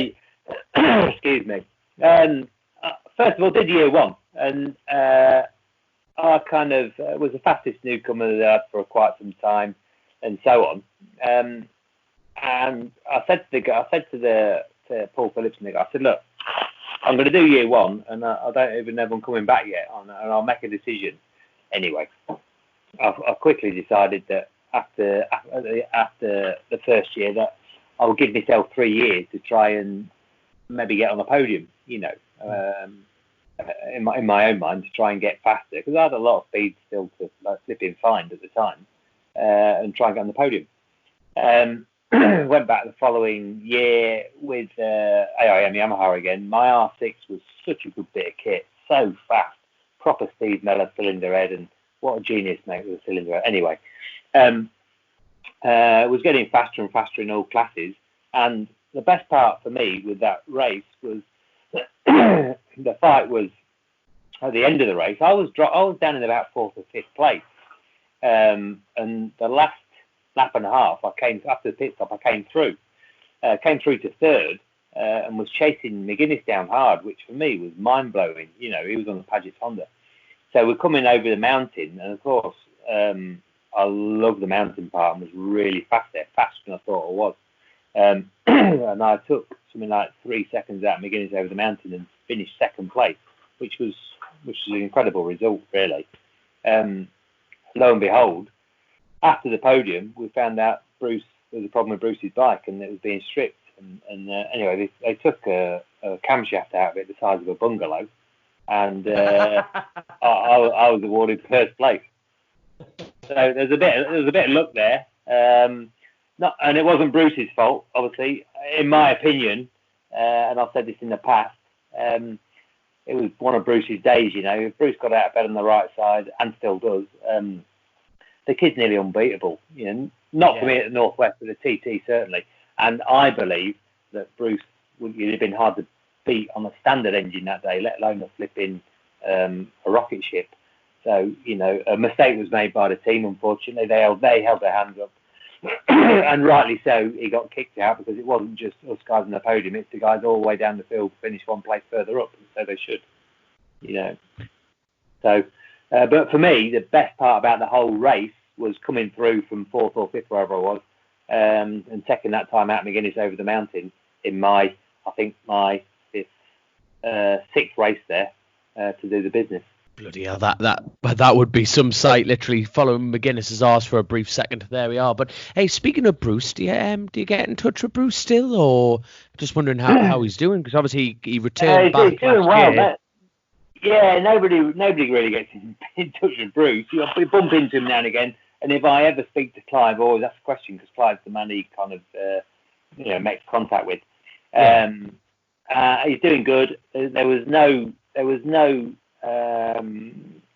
excuse me. First of all, did year one. and I kind of was the fastest newcomer that I had for quite some time, and so on. And I said to Paul Phillips and the guy, I said, look, I'm going to do year one, and I don't even know if I'm coming back yet, and I'll make a decision. Anyway, I quickly decided that after the first year that I'll give myself 3 years to try and maybe get on the podium, you know, in my own mind, to try and get faster, because I had a lot of speed still to flipping find at the time, and try and get on the podium. Went back the following year with AIM Yamaha again. My R6 was such a good bit of kit, so fast, proper Steve Mellor cylinder head, and what a genius, mate, with a cylinder head. Anyway, was getting faster and faster in all classes, and the best part for me with that race was the fight was at the end of the race. I was down in about 4th or 5th place, and the last lap and a half, after the pit stop, I came through to 3rd, and was chasing McGuinness down hard, which for me was mind blowing. You know, he was on the Paget Honda, so we're coming over the mountain, and of course, I love the mountain part and was really fast there, faster than I thought I was. And I took something like 3 seconds out of McGuinness over the mountain and finished 2nd place, which was an incredible result, really. Lo and behold, after the podium, we found out there was a problem with Bruce's bike and it was being stripped. And anyway, they took a camshaft out of it the size of a bungalow, and I was awarded 1st place. So there's a bit of luck there. And it wasn't Bruce's fault, obviously, in my opinion. And I've said this in the past. It was one of Bruce's days, you know. If Bruce got out of bed on the right side, and still does, the kid's nearly unbeatable. You know, not for me at the Northwest, but the TT certainly. And I believe that Bruce would have been hard to beat on a standard engine that day, let alone a flipping a rocket ship. So, you know, a mistake was made by the team, unfortunately. They held their hands up. And rightly so, he got kicked out, because it wasn't just us guys on the podium, it's the guys all the way down the field finished 1 place further up, so they should, you know. So, but for me, the best part about the whole race was coming through from 4th or 5th, wherever I was, and taking that time out McGuinness over the mountain in my 6th race there, to do the business. Bloody hell, that would be some sight, literally following McGuinness's arse for a brief second. There we are. But hey, speaking of Bruce, do you get in touch with Bruce still, or just wondering how he's doing? Because obviously he returned back. He's doing well, mate. Yeah, nobody really gets in touch with Bruce. We bump into him now and again, and if I ever speak to Clive, I always ask a question, because Clive's the man he kind of makes contact with. He's doing good. There was no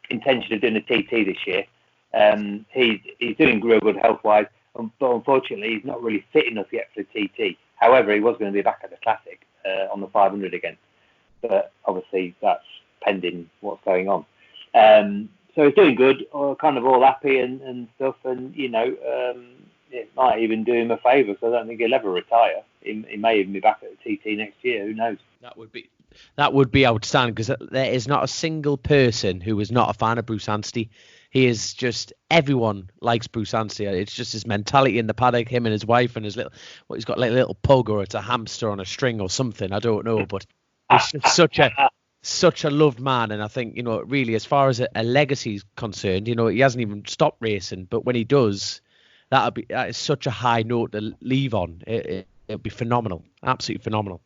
intention of doing a TT this year. He's doing real good health-wise, but unfortunately he's not really fit enough yet for the TT. However, he was going to be back at the Classic on the 500 again, but obviously that's pending what's going on. So he's doing good, kind of all happy and stuff, and you know, it might even do him a favour, so I don't think he'll ever retire. He may even be back at the TT next year, who knows. That would be outstanding, because there is not a single person who is not a fan of Bruce Anstey. He is just, everyone likes Bruce Anstey. It's just his mentality in the paddock, him and his wife and his he's got like a little pug, or it's a hamster on a string or something, I don't know, but he's just such a loved man. And I think, you know, really, as far as a legacy is concerned, you know, he hasn't even stopped racing, but when he does, that is such a high note to leave on. It'll be phenomenal, absolutely phenomenal.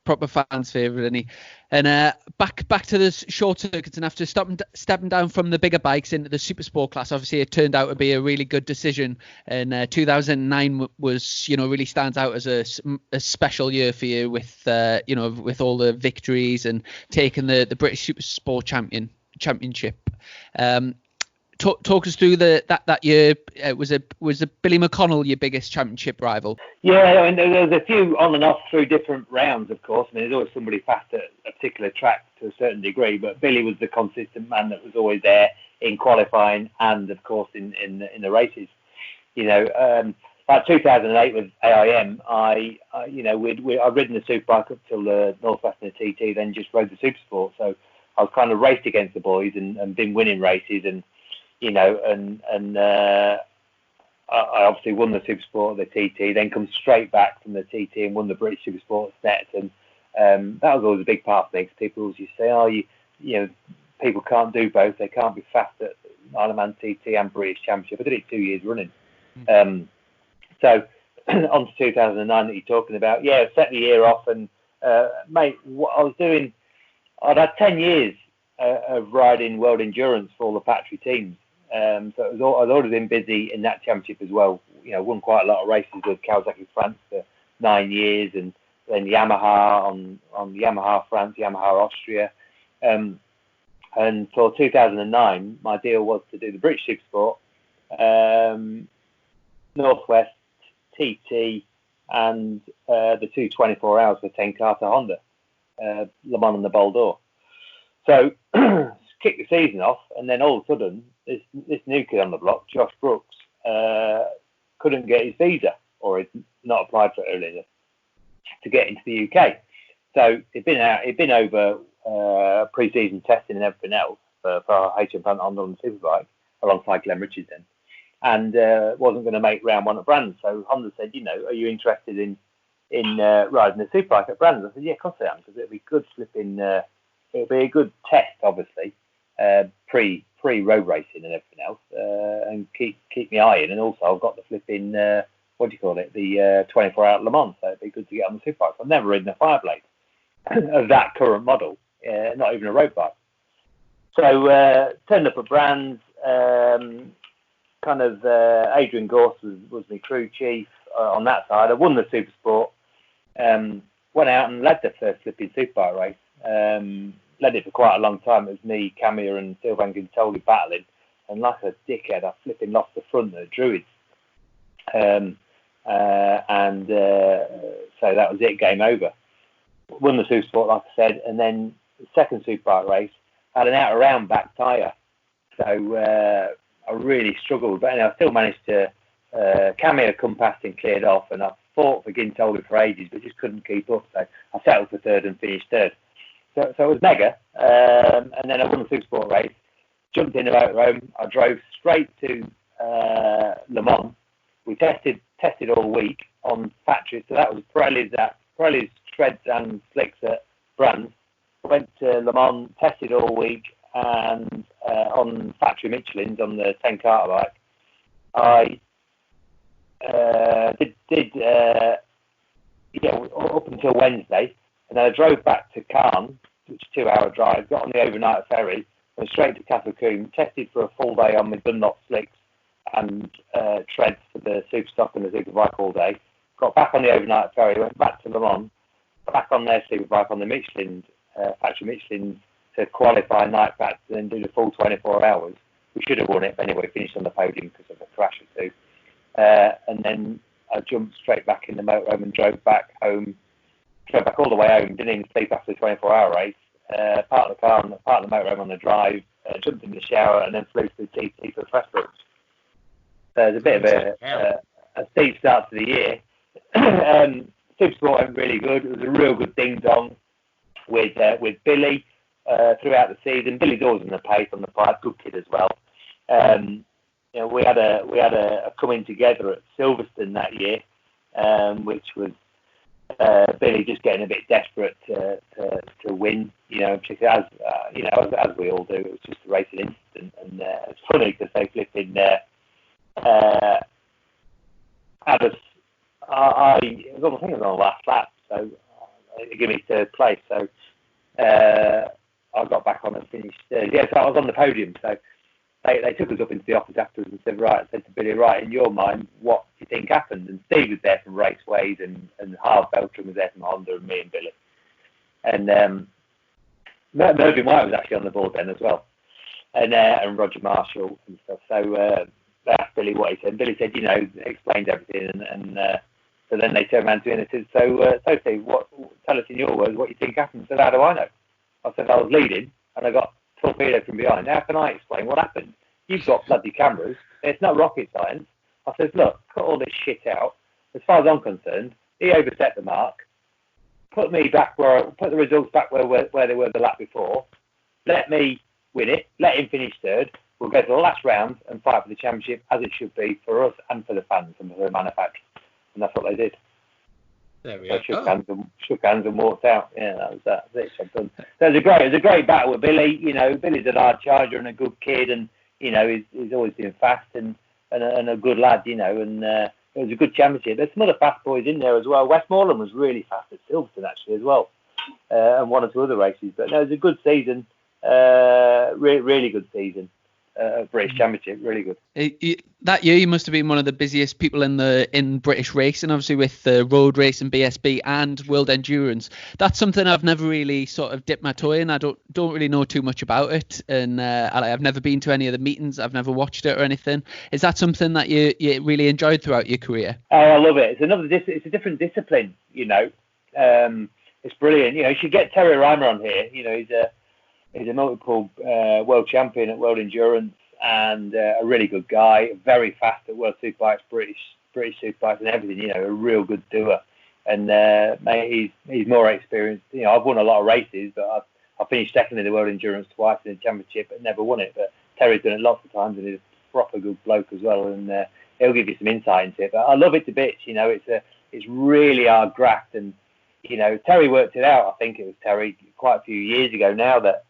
Proper fans' favourite, isn't he? And back to the short circuits, and after stepping down from the bigger bikes into the Supersport class, obviously it turned out to be a really good decision. And 2009 was, you know, really stands out as a special year for you, with you know, with all the victories and taking the British Supersport Championship. Talk us through that year. Was Billy McConnell your biggest championship rival? Yeah, I mean, there's a few on and off through different rounds, of course. I mean, there's always somebody fast at a particular track to a certain degree, but Billy was the consistent man that was always there in qualifying and, of course, in the races. You know, like 2008 with AIM, I'd ridden the Superbike up till the Northwest and the TT, then just rode the Supersport. So I was kind of raced against the boys and been winning races, and I obviously won the Supersport, the TT, then come straight back from the TT and won the British Supersport Net, and that was always a big part of me, because people always used to say, people can't do both, they can't be fast at Isle-of-Man TT and British Championship. I did it 2 years running. So on to 2009 that you're talking about, set the year off, and mate, what I was doing, I'd had 10 years of riding world endurance for all the factory teams. So I'd already been busy in that championship as well. Won quite a lot of races with Kawasaki France for 9 years, and then Yamaha on Yamaha France, Yamaha Austria. And for 2009, my deal was to do the British Supersport, Northwest, TT, and the 224 hours for 10 Carter Honda, Le Mans and the Bol d'Or. So kick the season off, and then all of a sudden, this new kid on the block, Josh Brooks, couldn't get his visa, or had not applied for it earlier, to get into the UK. So it'd been over pre-season testing and everything else for HM Plant Honda on the Superbike alongside Glenn Richards then, and wasn't going to make round one at Brands. So Honda said, are you interested in riding the Superbike at Brands? I said, yeah, of course I am, because it'd be good flipping. It'll be a good test, obviously, pre road racing and everything else, and keep my eye in. And also, I've got the flipping the 24-hour at Le Mans, so it'd be good to get on the Superbike. I've never ridden a Fireblade of that current model, not even a road bike. So turned up at Brands. Adrian Gorse was my crew chief on that side. I won the Supersport. Went out and led the first flipping Superbike race. Led it for quite a long time. It was me, Camilla, and Sylvain Guintoli battling, and like a dickhead, I flipping lost the front at Druids. So that was it, game over. Won the Supersport, like I said, and then the second Superbike race had an out-around back tyre. So I really struggled, but I still managed to. Camilla come past and cleared off, and I fought for Guintoli for ages, but just couldn't keep up. So I settled for third and finished third. So it was mega, and then I won the Supersport race, jumped in the motorhome. I drove straight to Le Mans. We tested all week on factory, so that was Pirelli's treads and slicks at Brands. Went to Le Mans, tested all week, and on factory Michelin's on the 10 Carter bike. I did up until Wednesday, and then I drove back to Caen, which is a 2-hour drive, got on the overnight ferry, went straight to Castle-Coombe, tested for a full day on my Dunlop slicks and treads for the Superstock and the Superbike all day, got back on the overnight ferry, went back to Le Mans, back on their Superbike on the Michelin, factory Michelin, to qualify night practice and then do the full 24 hours. We should have won it, but anyway, finished on the podium because of a crash or two. And then I jumped straight back in the motorhome and drove back home. Drove back all the way home, didn't even sleep after the 24-hour race. Parked the motorhome on the drive, jumped in the shower, and then flew to the TT for Pressbrook. So it's a bit of a steep start to the year. Supersport went really good. It was a real good ding-dong with Billy throughout the season. Billy's always in the pace on the pipe, good kid as well. We had a coming together at Silverstone that year, which was Billy just getting a bit desperate to win, particularly as we all do. It was just a racing incident, and it's funny because they flipping had us. I think it was on the last lap, so they gave me third place. So I got back on and finished third. Yeah, so I was on the podium. So they took us up into the office afterwards and said to Billy, right, in your mind, what do you think happened? And Steve was there from Raceways, and Harv Beltram was there from Honda, and me and Billy. And Mervyn White was actually on the board then as well, and Roger Marshall and stuff. So they asked Billy what he said. And Billy said, explained everything, and so then they turned around to me and they said, so Steve, tell us in your words what you think happened. I said, how do I know? I said, I was leading, and I got torpedoed from behind. How can I explain what happened? You've got bloody cameras. It's not rocket science. I said, look, cut all this shit out. As far as I'm concerned, he overset the mark. Put the results back where they were the lap before. let me win it, let him finish third. We'll go to the last round and fight for the championship as it should be for us and for the fans and for the manufacturers. And that's what they did. There we go. go. Shook hands and walked out. Yeah, that was that. That's it. Done. So it was a great battle with Billy. You know, Billy's a hard charger and a good kid, and you know he's always been fast and a good lad. You know, and it was a good championship. There's some other fast boys in there as well. Westmoreland was really fast at Silverstone actually as well, and one or two other races. But no, it was a good season. Really good season. British Championship, really good. That year, you must have been one of the busiest people in British racing, obviously with the road racing, BSB, and World Endurance. That's something I've never really sort of dipped my toe in. I don't really know too much about it, and I've never been to any of the meetings. I've never watched it or anything. Is that something that you really enjoyed throughout your career? Oh, I love it. It's a different discipline. You know, it's brilliant. You know, you should get Terry Reimer on here. You know, he's a multiple world champion at World Endurance and a really good guy, very fast at World Superbikes, British Superbikes and everything, you know, a real good doer. And mate, he's more experienced. You know, I've won a lot of races, but I finished second in the World Endurance twice in the championship but never won it. But Terry's done it lots of times and he's a proper good bloke as well. And he'll give you some insight into it. But I love it to bits, you know, it's really hard graft. And, you know, Terry worked it out, I think it was Terry, quite a few years ago now that,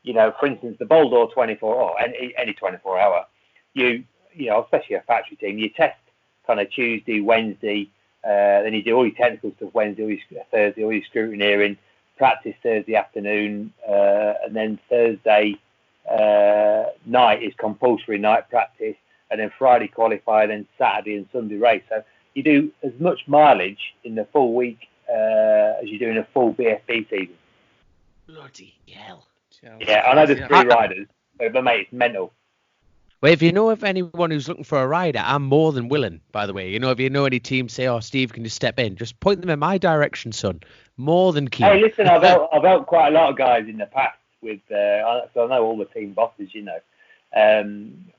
you know, for instance, the Boldor 24 or any 24 hour, you know, especially a factory team, you test kind of Tuesday, Wednesday, then you do all your technical stuff Wednesday, all your Thursday, all your scrutineering, practice Thursday afternoon, and then Thursday night is compulsory night practice, and then Friday qualify, then Saturday and Sunday race. So you do as much mileage in the full week as you do in a full BSB season. Bloody hell. Yeah, I know there's 3 riders, but mate, it's mental. Well, if you know of anyone who's looking for a rider, I'm more than willing, by the way. You know, if you know any teams say, oh, Steve, can you step in? Just point them in my direction, son. More than keen. Hey, listen, I've helped quite a lot of guys in the past with, so I know all the team bosses, you know.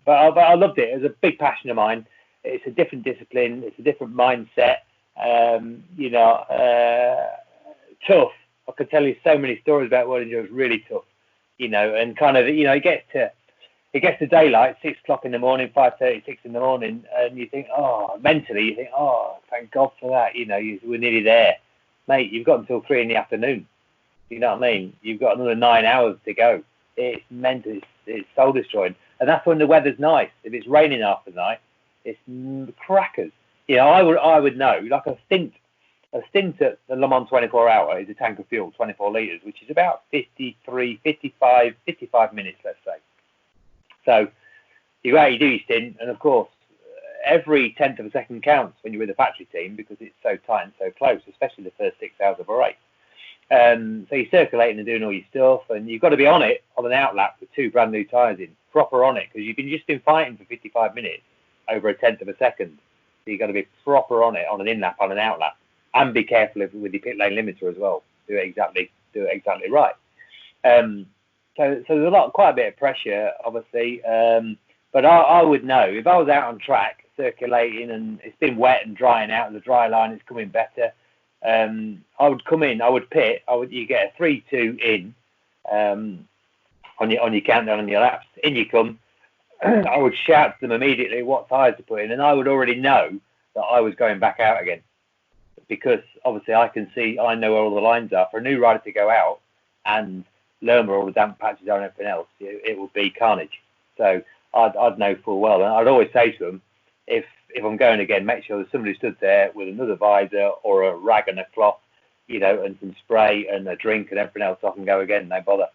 But I loved it. It was a big passion of mine. It's a different discipline. It's a different mindset. You know, tough. I could tell you so many stories about World Endurance. Really tough. You know, and kind of, you know, it gets to daylight, 6 o'clock in the morning, 5:30, 6 in the morning, and you think, oh, mentally, you think, oh, thank God for that. You know, we're nearly there. Mate, you've got until 3 in the afternoon. You know what I mean? You've got another 9 hours to go. It's mental. It's soul destroying. And that's when the weather's nice. If it's raining half the night, it's crackers. You know, I would know, like a stint at the Le Mans 24 hour is a tank of fuel, 24 litres, which is about 55 minutes, let's say. So you go out, you do your stint, and of course, every tenth of a second counts when you're with a factory team because it's so tight and so close, especially the first 6 hours of a race. So you're circulating and doing all your stuff, and you've got to be on it on an outlap with 2 brand new tyres in, proper on it, because you've just been fighting for 55 minutes over a tenth of a second. So you've got to be proper on it on an in-lap, on an outlap. And be careful with your pit lane limiter as well. Do it exactly right. So there's quite a bit of pressure, obviously. But I would know if I was out on track circulating and it's been wet and drying out, and the dry line is coming better. I would come in. I would pit. You get a 3-2 in on your countdown on your laps. In you come. I would shout to them immediately what tyres to put in, and I would already know that I was going back out again. Because obviously I know where all the lines are. For a new rider to go out and learn where all the damp patches are and everything else, it would be carnage. So I'd know full well. And I'd always say to them, if I'm going again, make sure there's somebody stood there with another visor or a rag and a cloth, you know, and some spray and a drink and everything else, so I can go again, no bother.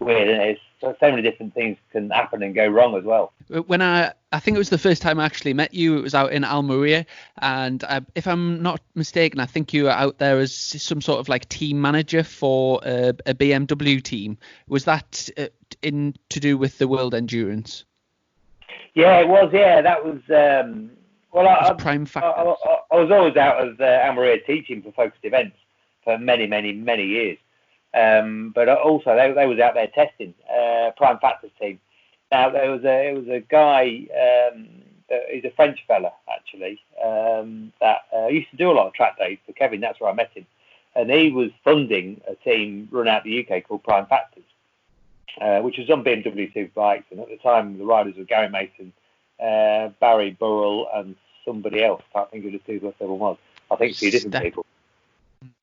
Weird, isn't it? So many different things can happen and go wrong as well. When I think it was the first time I actually met you, it was out in Almeria, and if I'm not mistaken, I think you were out there as some sort of like team manager for a BMW team. Was that to do with the World Endurance? Yeah, it was. Yeah, that was. Prime Factor. I was always out of Almeria teaching for focused events for many years. But also they was out there testing Prime Factor's team. Now there was a guy, he's a French fella actually, that used to do a lot of track days for Kevin. That's where I met him, and he was funding a team run out the UK called Prime Factors. which was on BMW Superbikes. And at the time, the riders were Gary Mason, Barry Burrell, and somebody else. I can't think of the two what everyone was. I think two different people.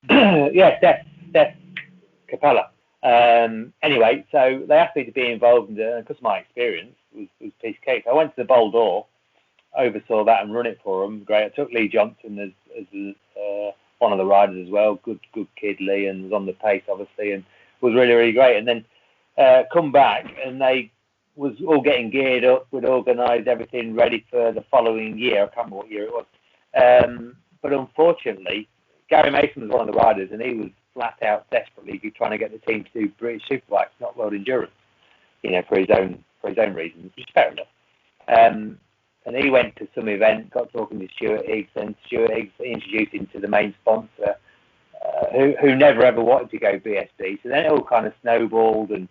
Yeah, Steph Capella. Anyway, so they asked me to be involved in it, and because my experience was piece of cake. I went to the Bowl d'Or, oversaw that and run it for them. Great. I took Lee Johnson as one of the riders as well. Good kid, Lee, and was on the pace, obviously, and was really, really great. And then come back, and they was all getting geared up. We'd organised everything ready for the following year. I can't remember what year it was. But unfortunately, Gary Mason was one of the riders, and he was flat out desperately trying to get the team to do British Superbikes, not World Endurance, for his own reasons, which is fair enough. And he went to some event, got talking to Stuart Higgs, and Stuart Higgs introduced him to the main sponsor, who never ever wanted to go BSB. So then it all kind of snowballed, and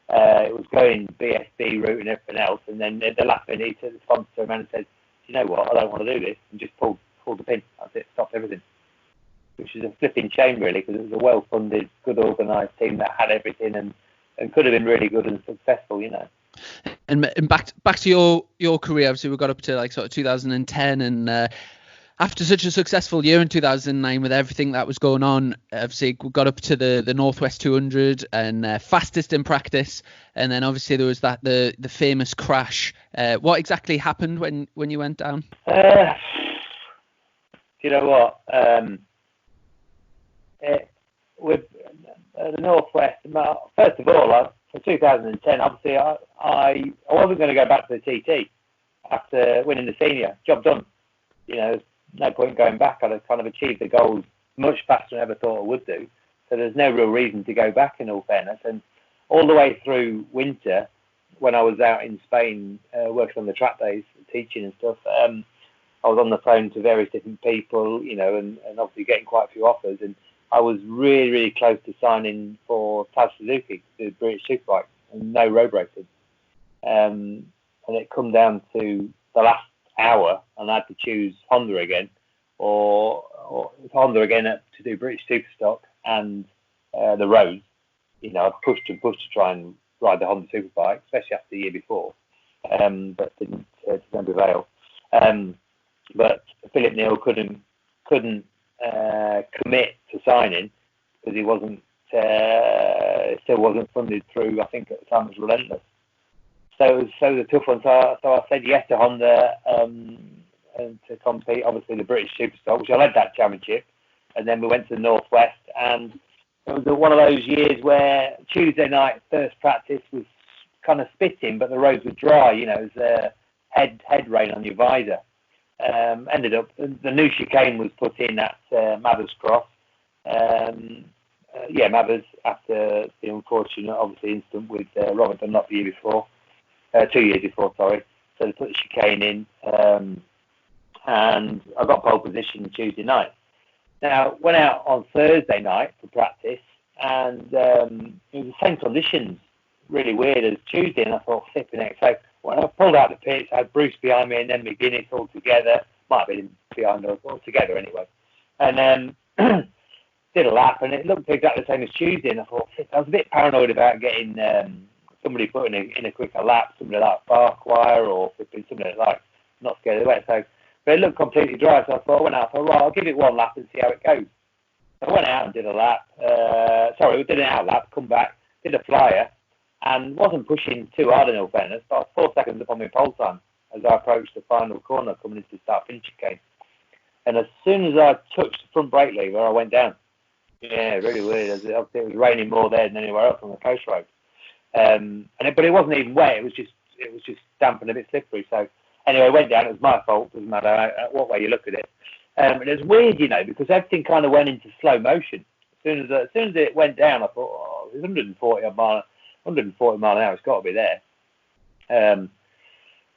it was going BSB route and everything else. And then the last minute, he took the sponsor man and said, "You know what? I don't want to do this," and just pulled the pin. That's it, stopped everything. Which is a flipping shame, really, because it was a well-funded, good organised team that had everything and could have been really good and successful, And back to your career, obviously we got up to like sort of 2010, and after such a successful year in 2009 with everything that was going on, obviously we got up to the Northwest 200 and fastest in practice, and then obviously there was the famous crash. What exactly happened when you went down? You know what? With the Northwest, first of all, for 2010, obviously I wasn't going to go back to the TT after winning the senior. Job done. No point going back. I'd kind of achieved the goals much faster than I ever thought I would do. So there's no real reason to go back, in all fairness. And all the way through winter, when I was out in Spain working on the track days, teaching and stuff, I was on the phone to various different people, and obviously getting quite a few offers. And I was really, really close to signing for Taz Suzuki, the British Superbike, and no road racing. And it come down to the last hour, and I had to choose Honda again, or Honda again to do British Superstock and the roads. I pushed and pushed to try and ride the Honda Superbike, especially after the year before, but didn't prevail. But Philip Neal couldn't commit to signing because he still wasn't funded through. I think at the time it was Relentless. So it was the tough one. So I said yes to Honda and to compete. Obviously the British Superstock, which I led that championship, and then we went to the Northwest, and it was one of those years where Tuesday night first practice was kind of spitting, but the roads were dry. It was head rain on your visor. Ended up the new chicane was put in at Mathers Cross. Mathers, after the unfortunate, obviously, incident with Robert Dunlop the year before, 2 years before, sorry. So they put the chicane in, and I got pole position Tuesday night. Now, went out on Thursday night for practice, and it was the same conditions, really weird as Tuesday, and I thought, flipping it. So when I pulled out the pits, I had Bruce behind me and then McGuinness all together. Might have been behind us all together anyway. And then did a lap, and it looked exactly the same as Tuesday. And I thought, I was a bit paranoid about getting somebody putting in a quicker lap, somebody like Barkwire or somebody like not scared of the wet. So, but it looked completely dry. So I thought, right, I'll give it one lap and see how it goes. I went out and did a lap. We did an out lap, come back, did a flyer, and wasn't pushing too hard in all fairness, but I was 4 seconds up on my pole time as I approached the final corner coming into the start finish chicane. And as soon as I touched the front brake lever, I went down. Yeah, really weird. It was raining more there than anywhere else on the coast road. But it wasn't even wet. It was just damp and a bit slippery. So anyway, I went down. It was my fault. Doesn't matter what way you look at it. And it was weird, because everything kind of went into slow motion. As soon as it went down, I thought, it was 140 mile an hour. It's got to be there.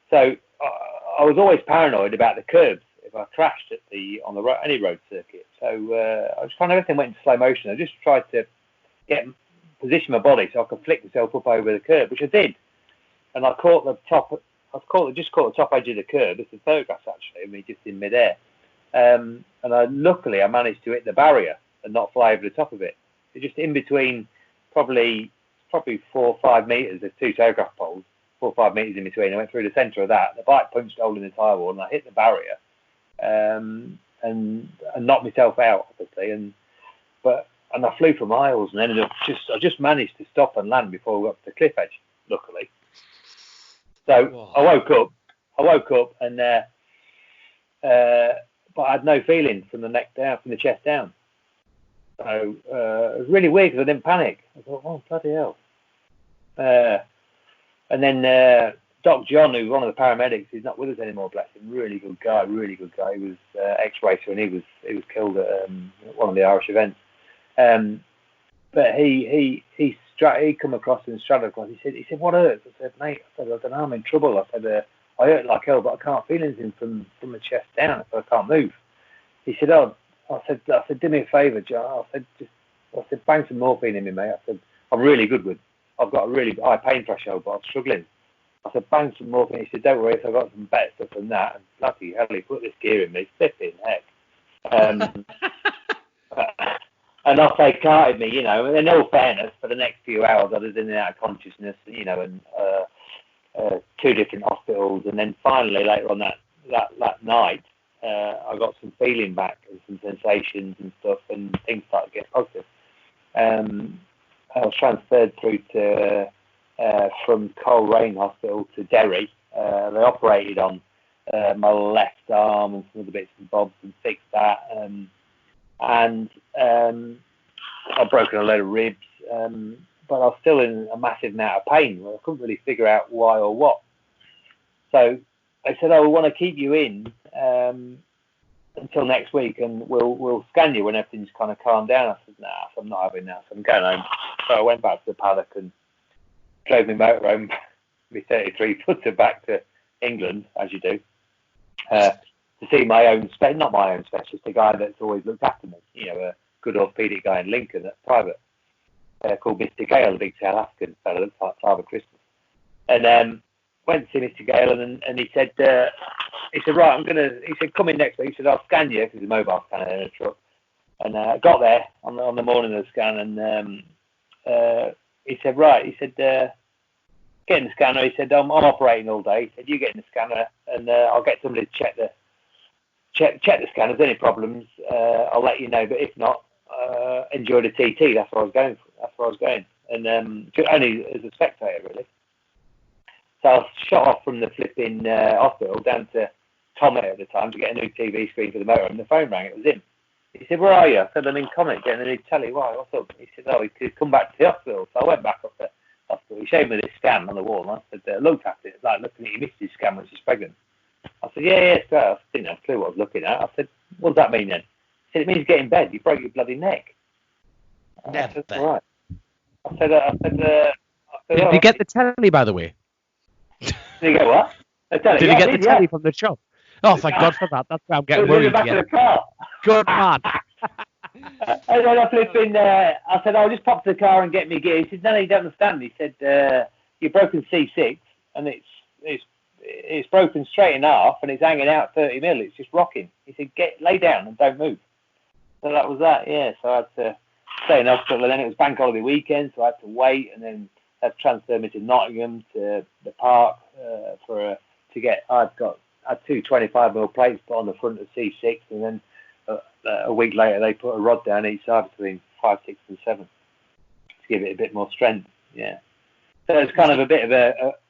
So I was always paranoid about the curbs if I crashed on any road circuit. So I just kind of everything went into slow motion. I just tried to position my body so I could flick myself up over the curb, which I did. And I caught the top edge of the curb. It's the photographs actually, of me just in midair. And luckily I managed to hit the barrier and not fly over the top of it. It's just in between, probably probably 4 or 5 metres. There's 2 telegraph poles, 4 or 5 metres in between. I went through the centre of that. The bike punched a hole in the tyre wall, and I hit the barrier, and knocked myself out, obviously. And I flew for miles and ended up I just managed to stop and land before we got to the cliff edge, luckily. So whoa. I woke up, and but I had no feeling from the neck down, from the chest down. So it was really weird because I didn't panic. I thought, oh, bloody hell. And then Doc John, who's one of the paramedics, he's not with us anymore, bless him. Really good guy. He was ex-racer, and he was killed at one of the Irish events. But he come across and straddled across. He said, what hurts? I said, mate, I don't know, I'm in trouble. I said, I hurt like hell, but I can't feel anything from the chest down, so I can't move. He said, oh, I said, do me a favour, John. I said, bang some morphine in me, mate. I said, I've got a really high pain threshold, but I'm struggling. I said, bang some morphine. He said, don't worry, I've got some better stuff than that. And bloody hell, he put this gear in me, flipping heck. And off they carted me, and in all fairness, for the next few hours, I was in and out of consciousness, and 2 different hospitals. And then finally, later on that night, I got some feeling back and some sensations and stuff, and things started to get positive. I was transferred through to from Coleraine Hospital to Derry. They operated on my left arm and some other bits and bobs and fixed that. And I'd broken a load of ribs, but I was still in a massive amount of pain. I couldn't really figure out why or what. So they said, we want to keep you in until next week, and we'll scan you when everything's kind of calmed down. I said, nah, I'm not having that, so I'm going home. So I went back to the paddock and drove my motorhome, my 33-footer back to England, as you do, to see my own, not my own specialist, the guy that's always looked after me, a good orthopaedic guy in Lincoln that's private, called Mr. Gale, the big South African fellow that looks like Father Christmas. And went to see Mr. Gale, and he said, right, he said, come in next week. He said, I'll scan you, because he's a mobile scanner in a truck. And I got there on the morning of the scan, and he said, right, he said, get in the scanner. He said, I'm operating all day. He said, you get in the scanner, and I'll get somebody to check the scanner. If there's any problems, I'll let you know. But if not, enjoy the TT. That's where I was going. And only as a spectator, really. So I was shot off from the flipping hospital down to Comet at the time to get a new TV screen for the motor, and the phone rang. It was him. He said, where are you? I said, I'm in Comet getting a new telly. Why? What's up? He said, he could come back to the hospital. So I went back up to the hospital. He showed me this scan on the wall, and I said, looked at it, like looking at your missus' scan when she's pregnant. I said, yeah, straight. I didn't have a clue what I was looking at. I said, what does that mean then? He said, it means get in bed. You broke your bloody neck. Never. I said, all right. I said, did you get the telly, by the way? Did you get what? Did you get the telly from the shop? Oh, thank God for that. That's why I'm getting worried. Back of the car. Good man. And then I flipped in. I said, I'll just pop to the car and get me gear. He said, no, you don't understand. He said, you've broken C6, and it's broken straight in half, and it's hanging out 30 mil. It's just rocking. He said, lay down and don't move. So that was that. Yeah. So I had to stay in hospital, and then it was bank holiday weekend, so I had to wait, and then they had to transfer me to Nottingham to the park to get. I had 2 25mm plates put on the front of C6, and then a week later they put a rod down each side between 5, 6, and 7 to give it a bit more strength. Yeah. So it's kind of a bit of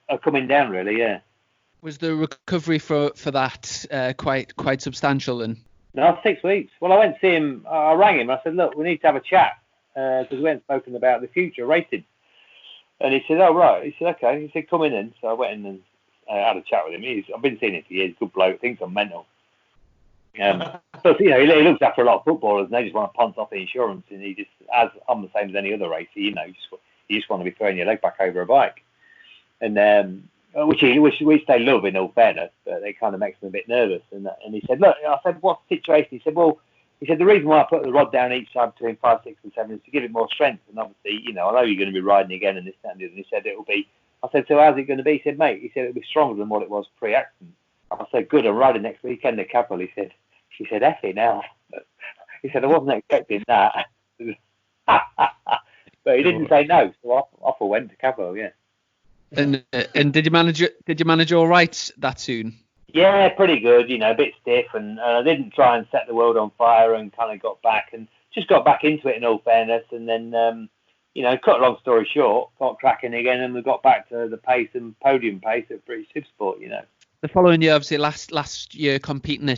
a coming down, really. Yeah. Was the recovery for that quite substantial then? No, 6 weeks. Well, I went to see him. I rang him. I said, look, we need to have a chat because we hadn't spoken about the future racing. And he said, oh, right. He said, okay. He said, come in then. So I went in and had a chat with him. I've been seeing him for years. Good bloke. Thinks I'm mental. But, he looks after a lot of footballers, and they just want to punt off the insurance. And he just, as I'm the same as any other racer, you just want to be throwing your leg back over a bike. And which they love, in all fairness, but it kind of makes them a bit nervous. And he said, look, I said, what's the situation? He said, the reason why I put the rod down each side between 5, 6, and 7 is to give it more strength. And obviously, I know you're going to be riding again and this, that, and the other. And he said, it'll be. I said, so how's it going to be? He said, mate, it'll be stronger than what it was pre-accident. I said, good, I'm riding next weekend at Capel. He said, Effie now. He said, I wasn't expecting that. But he didn't say no, so off I went to Cabo, yeah. And did you manage all right that soon? Yeah, pretty good, a bit stiff, and I didn't try and set the world on fire, and kind of got back into it in all fairness, and then, cut a long story short, got cracking again, and we got back to the pace and podium pace at British Supersport, The following year, obviously, last year competing in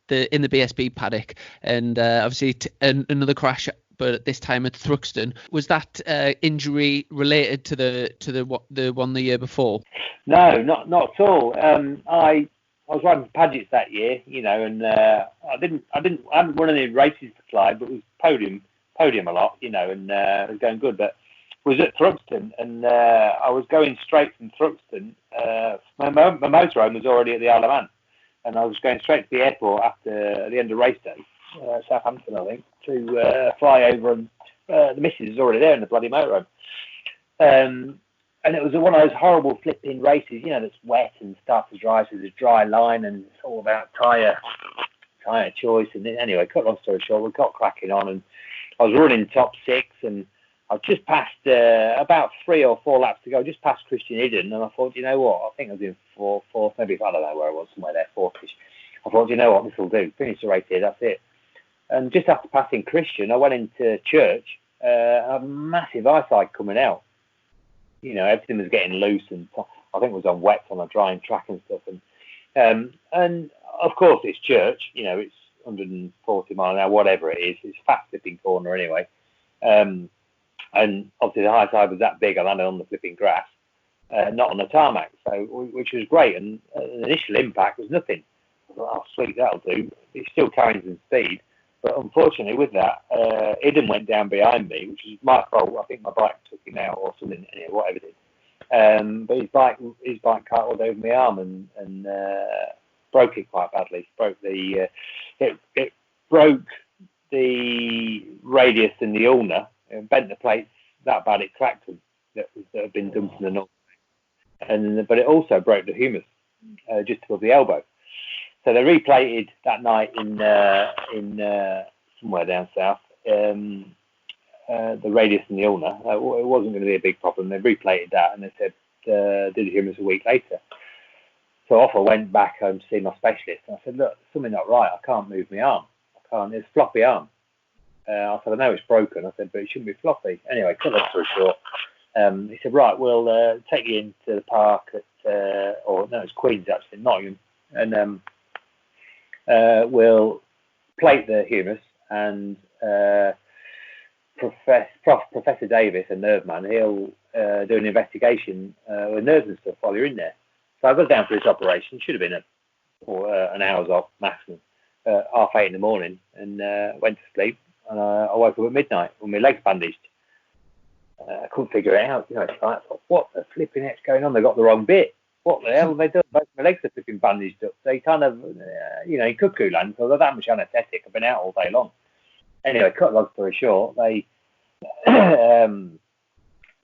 the BSB paddock, and obviously another crash, but this time at Thruxton. Was that injury related to the one the year before? No, not at all. I was riding for Paget's that year, and I hadn't run any races for Clyde, but it was podium a lot, and it was going good. But was at Thruxton, and I was going straight from Thruxton. My motorhome was already at the Isle of Man, and I was going straight to the airport at the end of race day, Southampton, I think, to fly over, and the missus is already there in the bloody motorhome. And it was one of those horrible flipping races, that's wet and starts to dry, so there's a dry line, and it's all about tyre choice. And anyway, cut long story short, we got cracking on, and I was running top 6, and I just passed about 3 or 4 laps to go, just past Christian Hidden, and I thought, you know what, I think I was in fourth, maybe, I don't know where I was, somewhere there, 4th-ish. I thought, you know what, this will do, finish the race here, that's it. And just after passing Christian, I went into church, a massive eyesight coming out. Everything was getting loose, and I think it was on wet on a drying track and stuff. And of course it's church, it's 140 mile an hour, whatever it is. It's a fast flipping corner anyway. And obviously the high side was that big. I landed on the flipping grass, not on the tarmac, which was great. And the initial impact was nothing. I thought, oh sweet, that'll do. It's still carrying some speed. But unfortunately, with that, Iden went down behind me, which is my fault. I think my bike took him out or something, whatever it did. But his bike cartled over my arm and broke it quite badly. It broke the radius and the ulna, and bent the plates that bad it cracked them that had been done from the north. But it also broke the humerus just above the elbow. So they replated that night in somewhere down south, the radius and the ulna. It wasn't going to be a big problem. They replated that, and they said did the humerus a week later. So off I went back home to see my specialist, and I said, look, something not right. I can't move my arm. It's a floppy arm. I said, I know it's broken. I said, but it shouldn't be floppy. Anyway, cut long story short. He said, right, we'll take you into the park at, it's Queen's actually, Nottingham, and we'll plate the humerus, and Professor Davis, a nerve man, he'll do an investigation with nerves and stuff while you're in there. So I got down for this operation. Should have been an hour's off maximum, 8:30 in the morning, and went to sleep. And I woke up at midnight with my legs bandaged. I couldn't figure it out. It's like, what the flipping heck's going on? They got the wrong bit. What the hell have they done? Both my legs are flipping bandaged up. They kind of, in cuckoo land, so they're that much anaesthetic. I've been out all day long. Anyway, cut long story short, they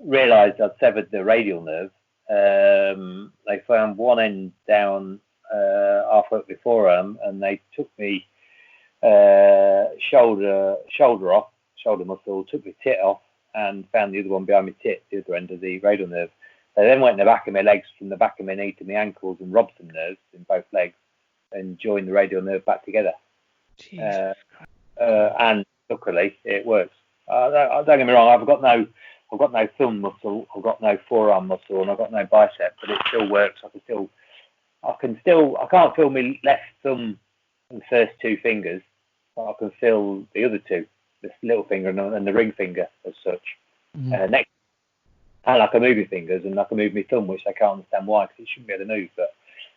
realised I'd severed the radial nerve. They found one end down halfway up my forearm, and they took me shoulder muscle, took my tit off, and found the other one behind my tit, the other end of the radial nerve. They then went in the back of my legs from the back of my knee to my ankles and robbed some nerves in both legs and joined the radial nerve back together. And luckily it works. Don't get me wrong, I've got no thumb muscle, I've got no forearm muscle, and I've got no bicep, but it still works. I can't feel my left thumb and first 2 fingers, but I can feel the other 2, this little finger and the ring finger as such. Next. And I can move my fingers and I can move my thumb, which I can't understand why, because it shouldn't be able to move. But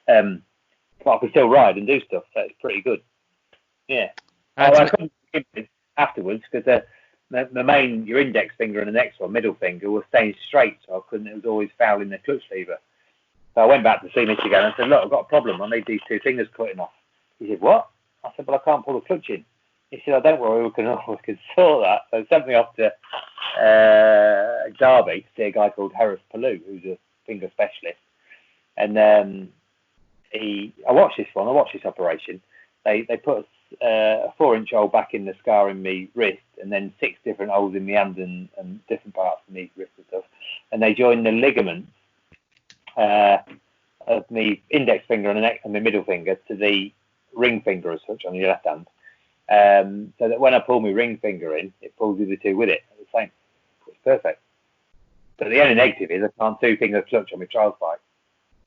I can still ride and do stuff, so it's pretty good. Yeah. I couldn't give it afterwards because your index finger and the next one, middle finger, was staying straight, so I couldn't. It was always fouling the clutch lever. So I went back to see Mitch again and said, look, I've got a problem. I need these 2 fingers cutting off. He said, what? I said, well, I can't pull the clutch in. He said, oh, don't worry, we can sort that. So he sent me off to Derby to see a guy called Harris Palou, who's a finger specialist. And I watched this operation. They put a 4-inch hole back in the scar in my wrist, and then 6 different holes in my hand and different parts of my wrist and stuff. And they joined the ligaments of my index finger and my middle finger to the ring finger as such on your left hand. So that when I pull my ring finger in, it pulls the other two with it at the same. It's perfect. But the only negative is I can't 2-finger clutch on my trials bike.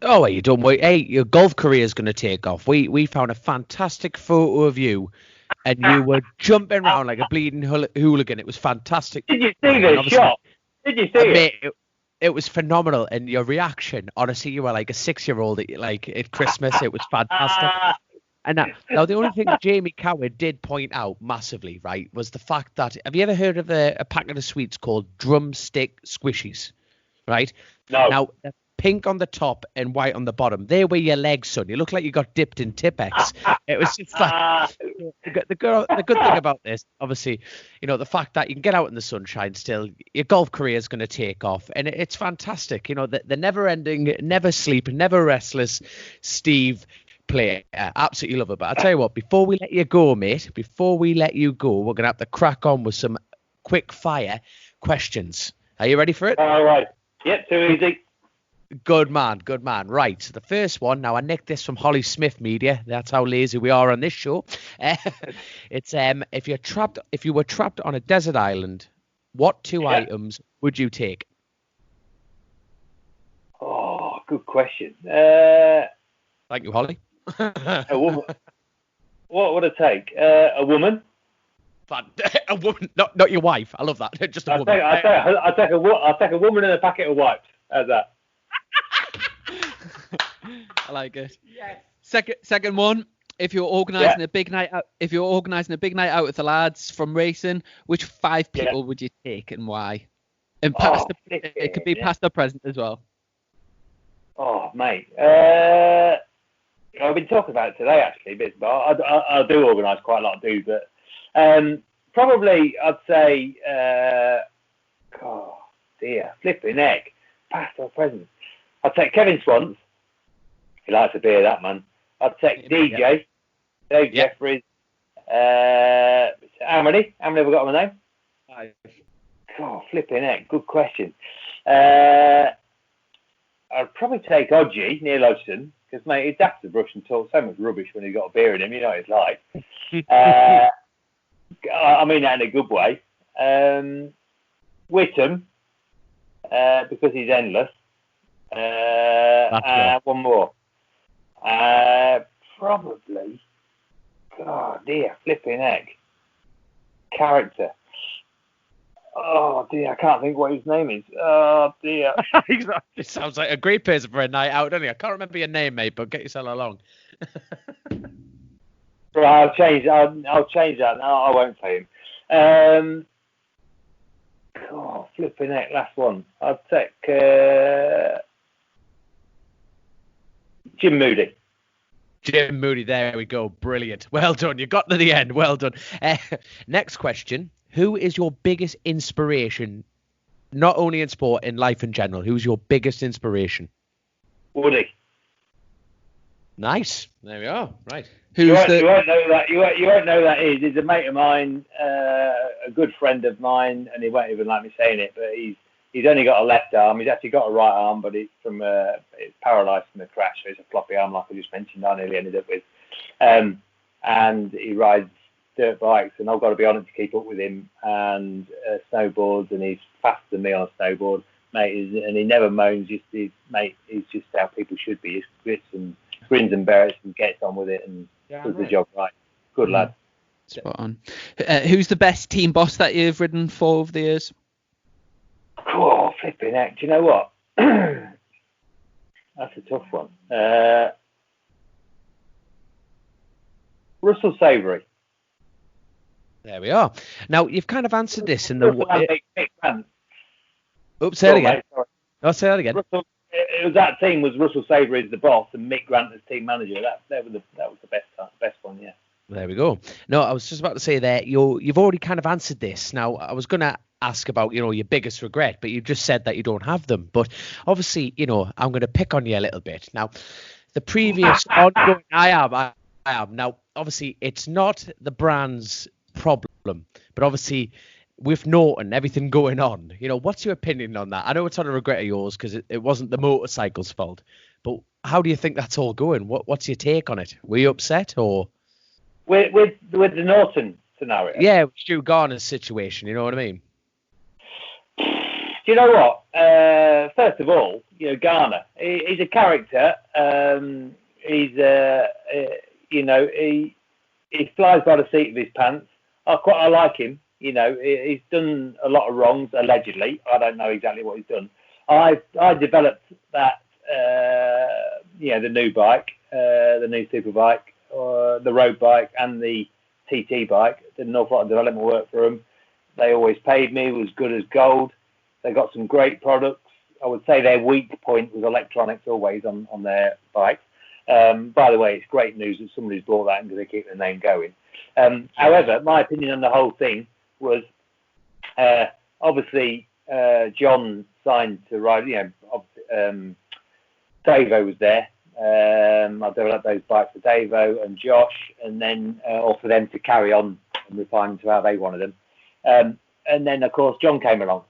Oh, well, you don't worry. Hey, your golf career is going to take off. We found a fantastic photo of you, and you were jumping around like a bleeding hooligan. It was fantastic. Did you see the shot? Did you see it? It was phenomenal, and your reaction, honestly, you were like a 6-year-old at Christmas. It was fantastic. And now the only thing Jamie Coward did point out massively, right, was the fact that, have you ever heard of a packet of sweets called drumstick squishies, right? No. Now, they're pink on the top and white on the bottom. They were your legs, son. You look like you got dipped in Tipex. It was just like, the good thing about this, obviously, the fact that you can get out in the sunshine still, your golf career is going to take off, and it's fantastic. The never-ending, never sleep, never restless Steve Plater. Absolutely love it. But I'll tell you what, before we let you go, mate, we're going to have to crack on with some quick fire questions. Are you ready for it? All right. Yep, too easy. Good man. Right. So the first one, now I nicked this from Holly Smith Media. That's how lazy we are on this show. It's if you were trapped on a desert island, what 2 items would you take? Oh, good question. Thank you, Holly. A woman. What would I take? A woman. A woman, not your wife. I love that. Just a woman. I'll take a woman and a packet of wipes. How's that? I like it. Yes. Second one. If you're organising a big night out, with the lads from racing, which 5 people would you take and why? And it could be past or present as well. Oh, mate. I've been talking about it today actually, but I do organise quite a lot of dudes, but probably I'd say, flipping heck, past or present. I'd take Kevin Swans. He likes a beer, that man. I'd take DJ, Dave Jeffries. How many? How many have I got on my name? 5. God, flipping heck, good question. I'd probably take Odgie, Neil Hodgson, because, mate, he's daft to brush and talk so much rubbish when he's got a beer in him, you know what it's like. I mean that in a good way. Whittam, because he's endless. One more. Probably. Oh dear, flipping heck. Character. Oh dear, I can't think what his name is. Oh dear. It sounds like a great person for a night out, doesn't it? I can't remember your name, mate, but get yourself along. Right, I'll change that now. I won't say him. Flipping heck, last one. I'll take Jim Moody. Jim Moody, there we go. Brilliant. Well done. You got to the end. Well done. Next question. Who is your biggest inspiration, not only in sport, in life in general? Who's your biggest inspiration? Woody. Nice. There we are. Right. You won't know that. You won't know that he's a mate of mine, a good friend of mine, and he won't even like me saying it. But he's only got a left arm. He's actually got a right arm, but it's paralysed from the crash. So it's a floppy arm, like I just mentioned. I nearly ended up with, and he rides dirt bikes, and I've got to be honest to keep up with him, and snowboards, and he's faster than me on a snowboard, mate. And he never moans. He's just how people should be. He grins and bears and gets on with it and does the job right. Good lad. Spot on. Who's the best team boss that you've ridden for over the years? Oh, flipping heck. Do you know what? That's a tough one. Russell Savory. There we are. Now, you've kind of answered this in the... Mick Grant. Oops, say it again. I'll say that again. It was that team was Russell Savory as the boss and Mick Grant as team manager. That was the best one, yeah. There we go. No, I was just about to say that you've already kind of answered this. Now, I was going to ask about, your biggest regret, but you just said that you don't have them. But obviously, I'm going to pick on you a little bit. Now, the previous ongoing... I am. Now, obviously it's not the brand's problem, but obviously with Norton, everything going on, what's your opinion on that? I know it's not a regret of yours because it wasn't the motorcycle's fault, but how do you think that's all going? What's your take on it? Were you upset or? With the Norton scenario? Yeah, with Stu Garner's situation, you know what I mean? Do you know what? First of all, Garner, he's a character. He flies by the seat of his pants. I like him. He's done a lot of wrongs, allegedly. I don't know exactly what he's done. I developed that, the new bike, the new super bike, the road bike, and the TT bike. Did an awful lot of development work for them. They always paid me. Was good as gold. They got some great products. I would say their weak point was electronics, always on their bikes. By the way, it's great news that somebody's bought that and going to keep the name going. However, my opinion on the whole thing was, obviously, John signed to ride. Davo was there. I developed those bikes for Davo and Josh, and then or for them to carry on and refine to how they wanted them. And then, of course, John came along.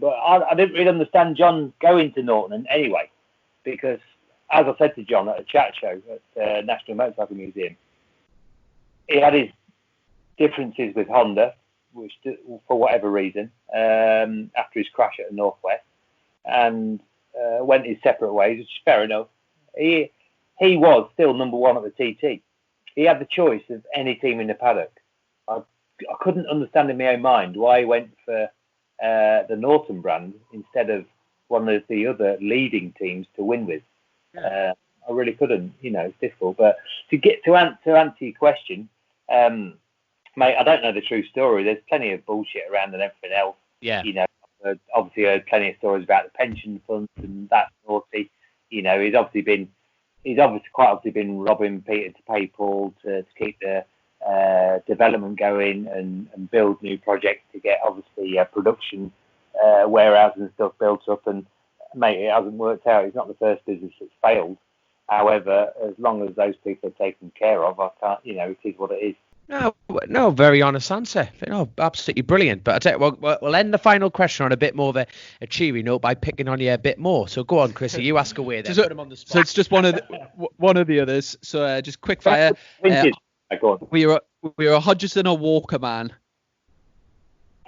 But I didn't really understand John going to Norton anyway, because as I said to John at a chat show at National Motorcycle Museum, he had his differences with Honda, which for whatever reason, after his crash at the Northwest, and went his separate ways, which is fair enough. He was still number one at the TT. He had the choice of any team in the paddock. I couldn't understand in my own mind why he went for the Norton brand instead of one of the other leading teams to win with. I really couldn't. It's difficult. But to answer your question, mate, I don't know the true story. There's plenty of bullshit around and everything else. Yeah. Obviously heard plenty of stories about the pension funds and that's naughty. He's quite obviously been robbing Peter to pay Paul to keep the development going and build new projects to get obviously production warehouses and stuff built up. And mate, it hasn't worked out. It's not the first business that's failed. However, as long as those people are taken care of, I can't. It is what it is. No, very honest answer. Absolutely brilliant. But I tell you, we'll end the final question on a bit more of a cheery note by picking on you a bit more. So go on, Chrissy, you ask away then. Put him on the spot. So it's just one of the others. So just quick fire. We're a Hodgson or Walker man.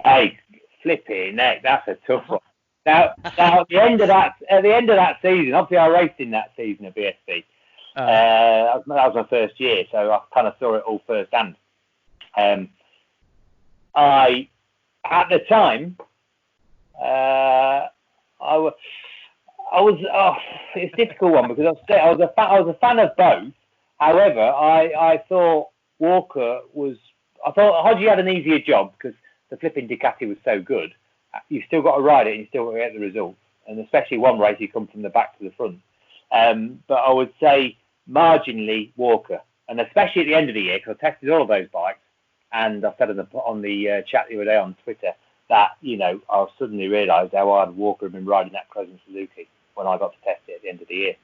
Hey, flipping neck, that's a tough one. Now at the end of that season, obviously I raced in that season at BSC. That was my first year, so I kind of saw it all firsthand. At the time, I was it's a difficult one because I was a fan of both. However, I thought Walker I thought Hodgie had an easier job because the flipping Ducati was so good. You still got to ride it and you still got to get the results. And especially one race, you come from the back to the front. But I would say marginally Walker, and especially at the end of the year, because I tested all of those bikes, and I said on the chat the other day on Twitter that I suddenly realised how hard Walker had been riding that Crescent Suzuki when I got to test it at the end of the year.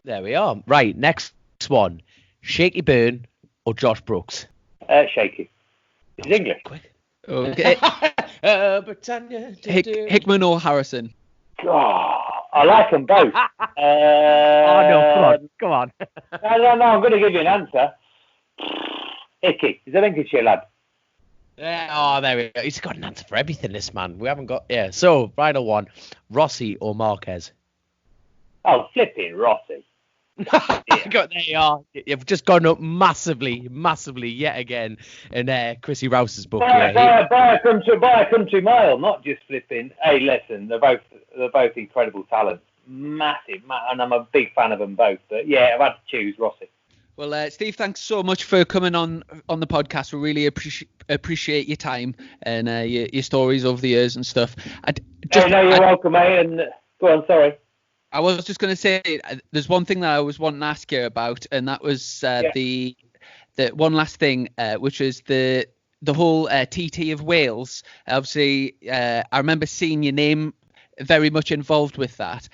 There we are. Right, next one: Shaky Byrne or Josh Brooks? Shaky. It's English. Quick. Okay. Britannia. Hickman or Harrison? Oh, I like them both. No, come on. No, I'm going to give you an answer. Hickey. He's a Lincolnshire lad. There we go. He's got an answer for everything, this man. We haven't got... Yeah, so, final one. Rossi or Marquez? Oh, flipping Rossi. There you are. You've just gone up massively yet again in Chrissy Rouse's book. By a country mile, not just flipping. Hey, listen, they're both incredible talents, massive, and I'm a big fan of them both. But yeah, I've had to choose Rossi. Well, Steve, thanks so much for coming on the podcast. We really appreciate your time and your stories over the years and stuff. You're welcome, mate. And go on, sorry. I was just going to say, there's one thing that I was wanting to ask you about, and that was the one last thing, which is the whole TT of Wales. Obviously, I remember seeing your name very much involved with that.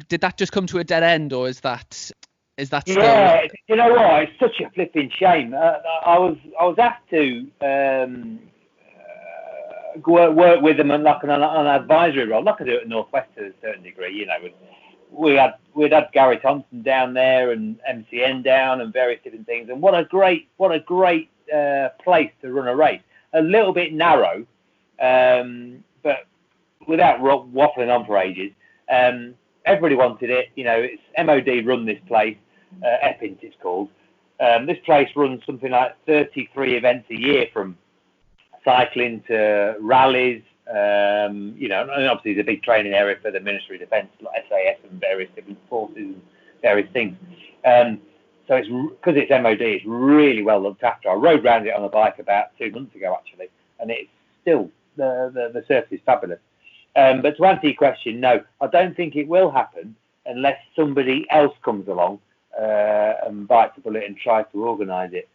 Did that just come to a dead end, or is that Is that still? Yeah, you know what? It's such a flipping shame. I was asked to work with them on like an advisory role, like I do at Northwest to a certain degree. You know, we'd had Gary Thompson down there and MCN down and various different things. And what a great place to run a race. A little bit narrow, but without waffling on for ages. Everybody wanted it. You know, it's MOD run this place. Eppins it's called. This place runs something like 33 events a year, from cycling to rallies. You know, and obviously it's a big training area for the Ministry of Defence, like SAS and various different forces and various things. So it's because it's MOD, it's really well looked after. I rode round it on a bike about 2 months ago actually, and it's still the surface is fabulous. But to answer your question, no, I don't think it will happen unless somebody else comes along and bites the bullet and tries to organise it.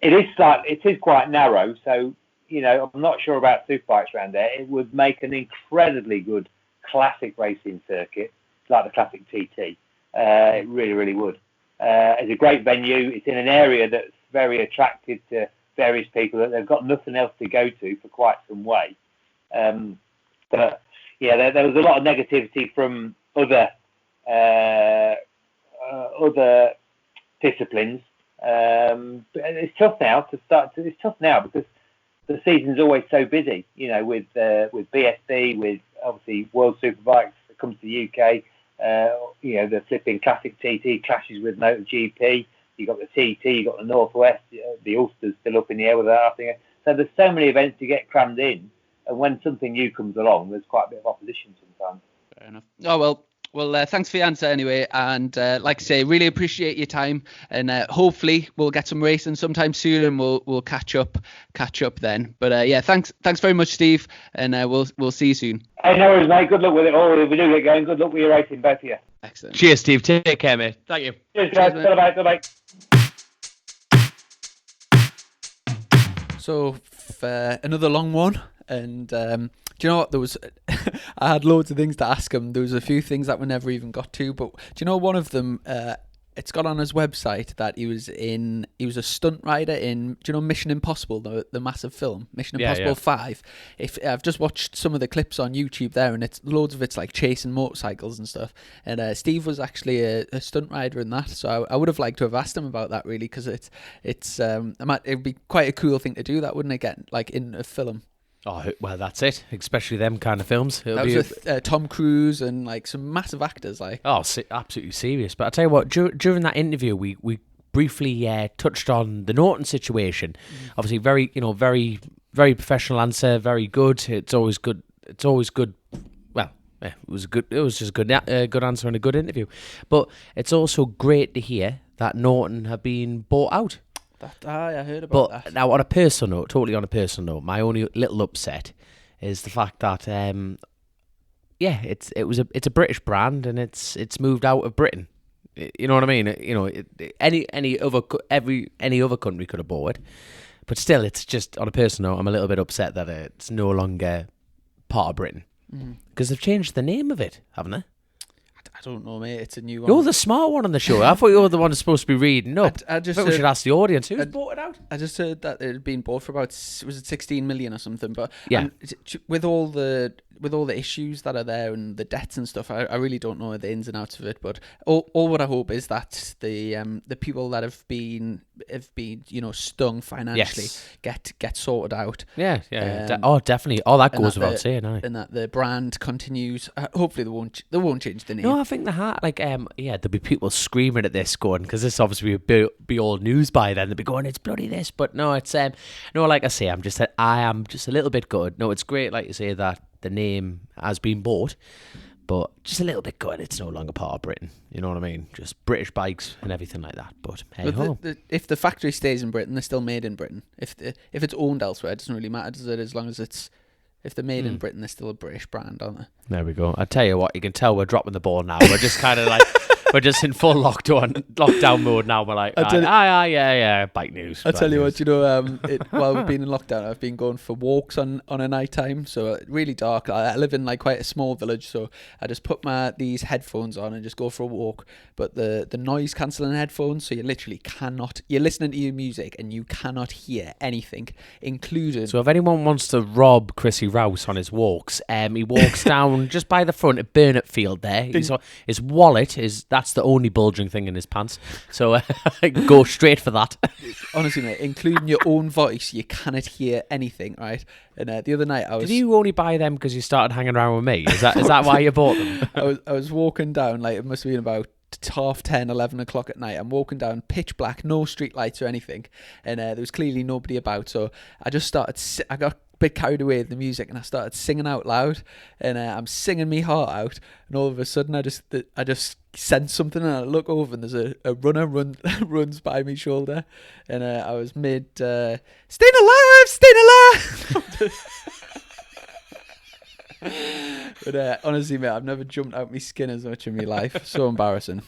It is quite narrow, so you know, I'm not sure about superbikes around there. It would make an incredibly good classic racing circuit, like the classic TT. It really, really would. It's a great venue. It's in an area that's very attractive to various people that they've got nothing else to go to for quite some way. But yeah, there was a lot of negativity from other disciplines. But it's tough now it's tough now because the season's always so busy, you know, with BSB, with obviously World Superbikes that comes to the UK, you know, the flipping classic TT clashes with MotoGP. You got the TT, you got the Northwest, the Ulster's still up in the air with that, I think. So there's so many events to get crammed in, and when something new comes along, there's quite a bit of opposition sometimes. Fair enough. Oh well, thanks for your answer anyway, and like I say, really appreciate your time, and hopefully we'll get some racing sometime soon, and we'll catch up then. But yeah, thanks very much, Steve, and we'll see you soon. Hey, no worries, mate. Good luck with it all. If we do get going, good luck with your racing, both of you. Excellent. Cheers, Steve. Take care, mate. Thank you. Cheers, guys. Bye-bye. So another long one, and do you know what? There was I had loads of things to ask him. There was a few things that we never even got to, but do you know one of them? It's got on his website that he was a stunt rider in, do you know Mission Impossible, the massive film, Mission Impossible 5. I've just watched some of the clips on YouTube there, and it's loads of it's like chasing motorcycles and stuff. And Steve was actually a stunt rider in that, so I would have liked to have asked him about that really, because it'd be quite a cool thing to do, that wouldn't it, get like in a film. Oh, well, that's it. Especially them kind of films. That was with Tom Cruise and like some massive actors. Like, oh, absolutely serious. But I tell you what, during that interview, we briefly touched on the Norton situation. Obviously, very very professional answer, very good. It's always good. Well, it was good. It was just a good answer and a good interview. But it's also great to hear that Norton have been bought out. I heard about that. Now, on a personal note, totally on a personal note, my only little upset is the fact that, it's a British brand and it's moved out of Britain. You know what I mean? You know, any other country could have bought it, but still, it's just on a personal note, I'm a little bit upset that it's no longer part of Britain because they've changed the name of it, haven't they? I don't know, mate. It's a new one. You're the smart one on the show. I thought you were the one who's supposed to be reading up. I think we should ask the audience who's bought it out. I just heard that it had been bought for about, was it 16 million or something? But yeah, with all the issues that are there and the debts and stuff, I really don't know the ins and outs of it. But all what I hope is that the people that have been stung financially get sorted out. Yeah. Definitely. Oh, that goes without saying. And that the brand continues. Hopefully they won't change the name. No, I think there'll be people screaming at this going, because this obviously will be old news by then. They'll be going, it's bloody this. But no, it's no, like I say, I am just a little bit good. No, it's great, like you say, that the name has been bought, but just a little bit good. It's no longer part of Britain. You know what I mean? Just British bikes and everything like that. But hey ho. If the factory stays in Britain, they're still made in Britain. If it's owned elsewhere, it doesn't really matter, does it? As long as if they're made in Britain, they're still a British brand, aren't they? There we go. I tell you what, you can tell we're dropping the ball now. We're just kind of like we're just in full lockdown mode now. We're like, yeah, bike news. I tell you what, while we've been in lockdown, I've been going for walks on a night time, so really dark. I live in like quite a small village, so I just put these headphones on and just go for a walk. But the noise cancelling headphones, so you literally you're listening to your music and you cannot hear anything, including. So if anyone wants to rob Chrissy Rouse on his walks, he walks down just by the front of Burnett Field there. His wallet that's the only bulging thing in his pants. So go straight for that. Honestly, mate, including your own voice, you cannot hear anything, right? And the other night Did you only buy them because you started hanging around with me? Is that why you bought them? I was walking down, like it must have been about 10:30, 11 o'clock at night. I'm walking down pitch black, no street lights or anything, and there was clearly nobody about. So I just I got a bit carried away with the music and I started singing out loud, and I'm singing me heart out, and all of a sudden I just sense something, and I look over and there's a runner runs by my shoulder, and I was mid staying alive. But honestly, mate, I've never jumped out my skin as much in my life. So embarrassing.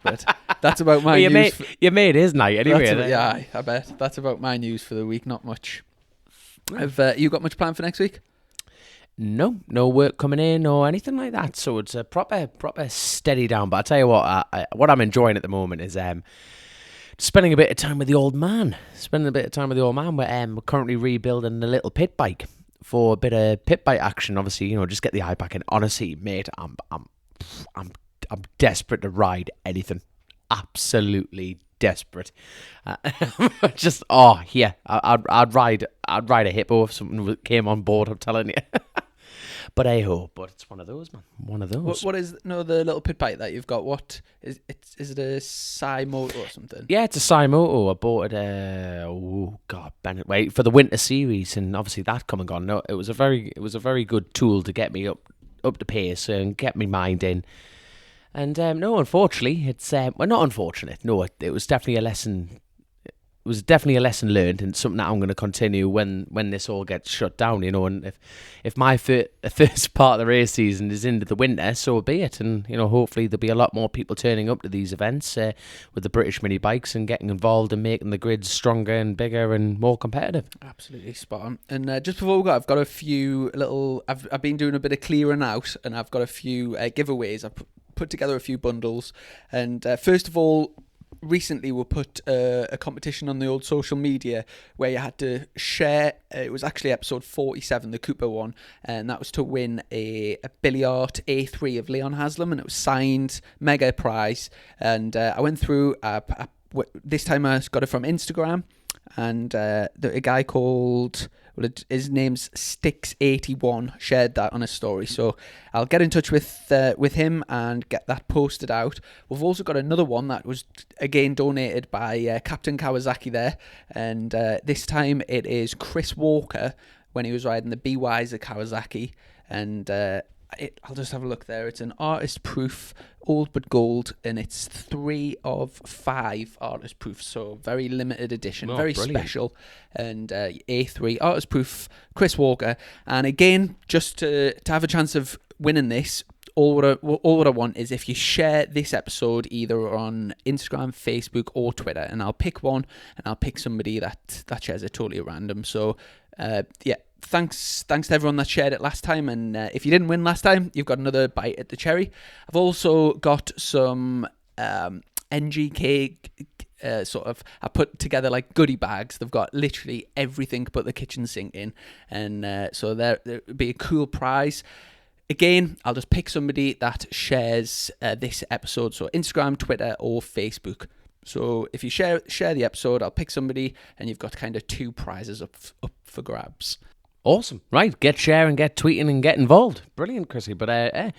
But that's about my news. You made his night anyway. Yeah, I bet. That's about my news for the week. Not much. Have you got much planned for next week? No work coming in or anything like that. So it's a proper steady down. But I tell you what I'm enjoying at the moment is spending a bit of time with the old man. We're currently rebuilding the little pit bike for a bit of pit bike action. Obviously, just get the eye back in. Honestly, mate, I'm desperate to ride anything. Absolutely desperate. I'd ride a hippo if something came on board. I'm telling you. But but it's one of those, man. One of those. What is the little pit bike that you've got? What is it? Is it a Moto or something? Yeah, it's a Moto. I bought it. Bennett, wait for the winter series, and obviously that come and gone. No, it was a very good tool to get me up to pace and get me mind in. And no, unfortunately, it's not unfortunate. No, it was definitely a lesson. It was definitely a lesson learned, and something that I'm going to continue when this all gets shut down. And if my first part of the race season is into the winter, so be it. And hopefully there'll be a lot more people turning up to these events with the British mini bikes and getting involved and making the grids stronger and bigger and more competitive. Absolutely spot on. And just before we go, I've got a few little. I've been doing a bit of clearing out, and I've got a few giveaways. I've put together a few bundles, and first of all, recently we put a competition on the old social media where you had to share. It was actually episode 47, the Cooper one, and that was to win a Billy Art A3 of Leon Haslam, and it was signed, mega prize. And I went through. This time I got it from Instagram, and a guy called. His name's Stix81 shared that on his story, so I'll get in touch with him and get that posted out. We've also got another one that was again donated by Captain Kawasaki there, and this time it is Chris Walker when he was riding the Be Wiser Kawasaki, and I'll just have a look there. It's an artist proof, old but gold, and it's 3 of 5 artist proofs, so very limited edition, very brilliant. Special. And A3 artist proof, Chris Walker. And again, just to have a chance of winning this, all what I want is if you share this episode either on Instagram, Facebook, or Twitter, and I'll pick one, and I'll pick somebody that shares it totally random. So thanks to everyone that shared it last time, and if you didn't win last time, you've got another bite at the cherry. I've also got some NGK I put together like goodie bags. They've got literally everything but the kitchen sink in, and so there would be a cool prize. Again, I'll just pick somebody that shares this episode, so Instagram, Twitter, or Facebook. So if you share the episode, I'll pick somebody, and you've got kind of 2 prizes up for grabs. Awesome. Right, get sharing, get tweeting, and get involved. Brilliant, Chrissy. But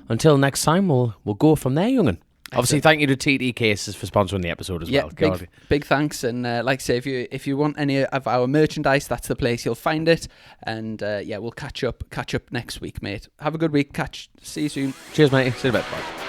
until next time, we'll go from there, young'un. Obviously, thank you to TT Cases for sponsoring the episode as well. Big thanks. And like I say, if you want any of our merchandise, that's the place you'll find it. And we'll catch up next week, mate. Have a good week. See you soon. Cheers, mate. See you in a bit. Bye.